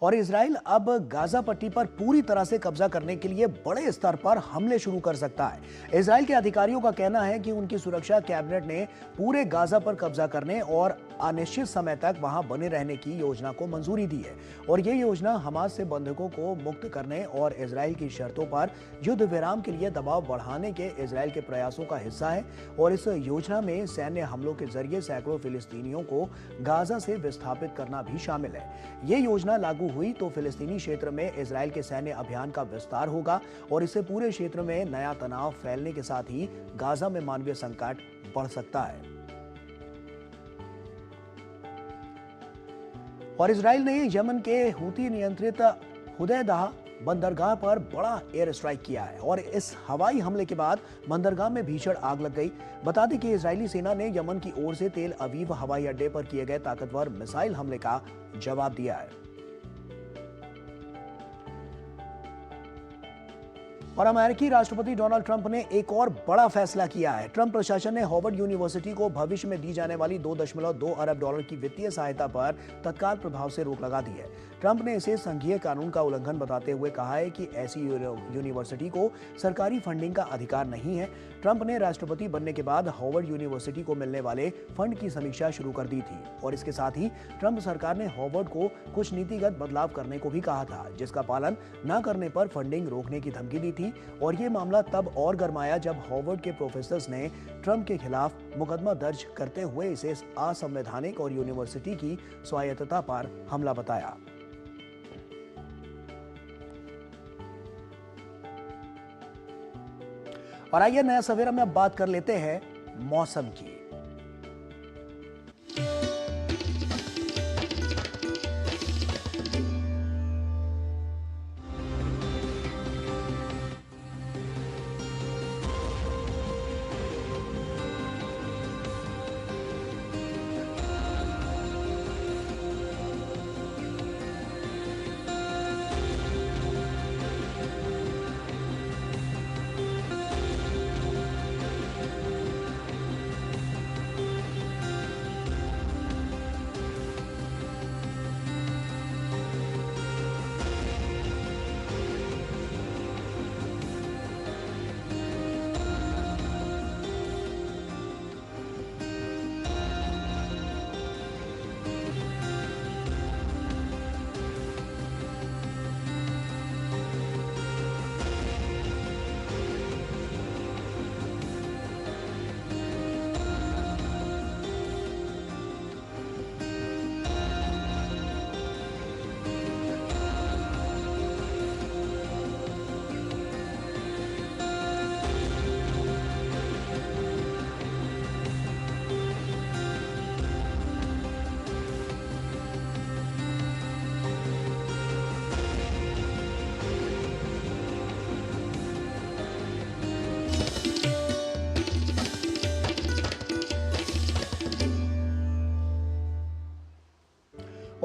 और इजराइल अब गाजा पट्टी पर पूरी तरह से कब्जा करने के लिए बड़े स्तर पर हमले शुरू कर सकता है। इजराइल के अधिकारियों का कहना है कि उनकी सुरक्षा कैबिनेट ने पूरे गाजा पर कब्जा करने और अनिश्चित समय तक वहां बने रहने की योजना को मंजूरी दी है और ये योजना हमास से बंधकों को मुक्त करने और इजराइल की शर्तों पर युद्ध विराम के लिए दबाव बढ़ाने के इजराइल के प्रयासों का हिस्सा है। और इस योजना में सैन्य हमलों के जरिए सैकड़ों फिलिस्तीनियों को गाजा से विस्थापित करना भी शामिल है। ये योजना लागू हुई तो फिलिस्तीनी क्षेत्र में इजराइल के सैन्य अभियान का विस्तार होगा और इससे पूरे क्षेत्र में नया तनाव फैलने के साथ ही गाजा में मानवीय संकट बढ़ सकता है। और इजराइल ने यमन के हूती नियंत्रित हुदैदा बंदरगाह पर बड़ा एयर स्ट्राइक किया है और इस हवाई हमले के बाद बंदरगाह में भीषण आग लग गई। बता दें कि इजरायली सेना ने यमन की ओर से तेल अवीव हवाई अड्डे पर किए गए ताकतवर मिसाइल हमले का जवाब दिया है। और अमेरिकी राष्ट्रपति डोनाल्ड ट्रंप ने एक और बड़ा फैसला किया है। ट्रंप प्रशासन ने हार्वर्ड यूनिवर्सिटी को भविष्य में दी जाने वाली $2.2 अरब की वित्तीय सहायता पर तत्काल प्रभाव से रोक लगा दी है। ट्रंप ने इसे संघीय कानून का उल्लंघन बताते हुए कहा है कि ऐसी यूनिवर्सिटी को सरकारी फंडिंग का अधिकार नहीं है। ट्रंप ने राष्ट्रपति बनने के बाद हार्वर्ड यूनिवर्सिटी को मिलने वाले फंड की समीक्षा शुरू कर दी थी और इसके साथ ही ट्रंप सरकार ने हार्वर्ड को कुछ नीतिगत बदलाव करने को भी कहा था, जिसका पालन न करने पर फंडिंग रोकने की धमकी दी थी। और ये मामला तब और गरमाया जब हार्वर्ड के प्रोफेसर्स ने ट्रंप के खिलाफ मुकदमा दर्ज करते हुए इसे असंवैधानिक और यूनिवर्सिटी की स्वायत्तता पर हमला बताया। और आइए नया सवेरा में अब बात कर लेते हैं मौसम की।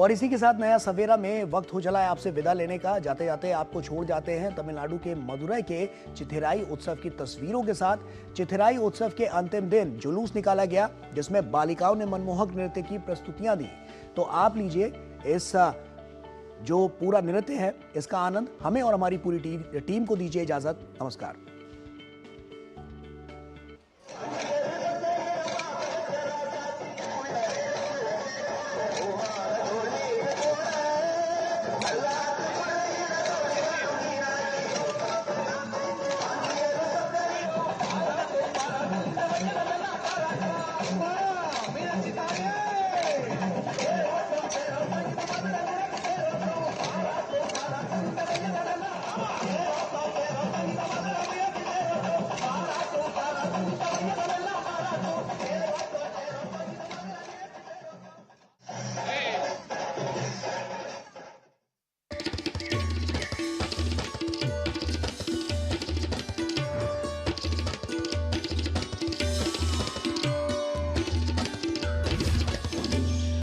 और इसी के साथ नया सवेरा में वक्त हो चला है आपसे विदा लेने का। जाते जाते आपको छोड़ जाते हैं तमिलनाडु के मदुरई के चिथिराई उत्सव की तस्वीरों के साथ। चिथिराई उत्सव के अंतिम दिन जुलूस निकाला गया जिसमें बालिकाओं ने मनमोहक नृत्य की प्रस्तुतियां दी। तो आप लीजिए इस जो पूरा नृत्य है इसका आनंद। हमें और हमारी पूरी टीम को दीजिए इजाजत। नमस्कार।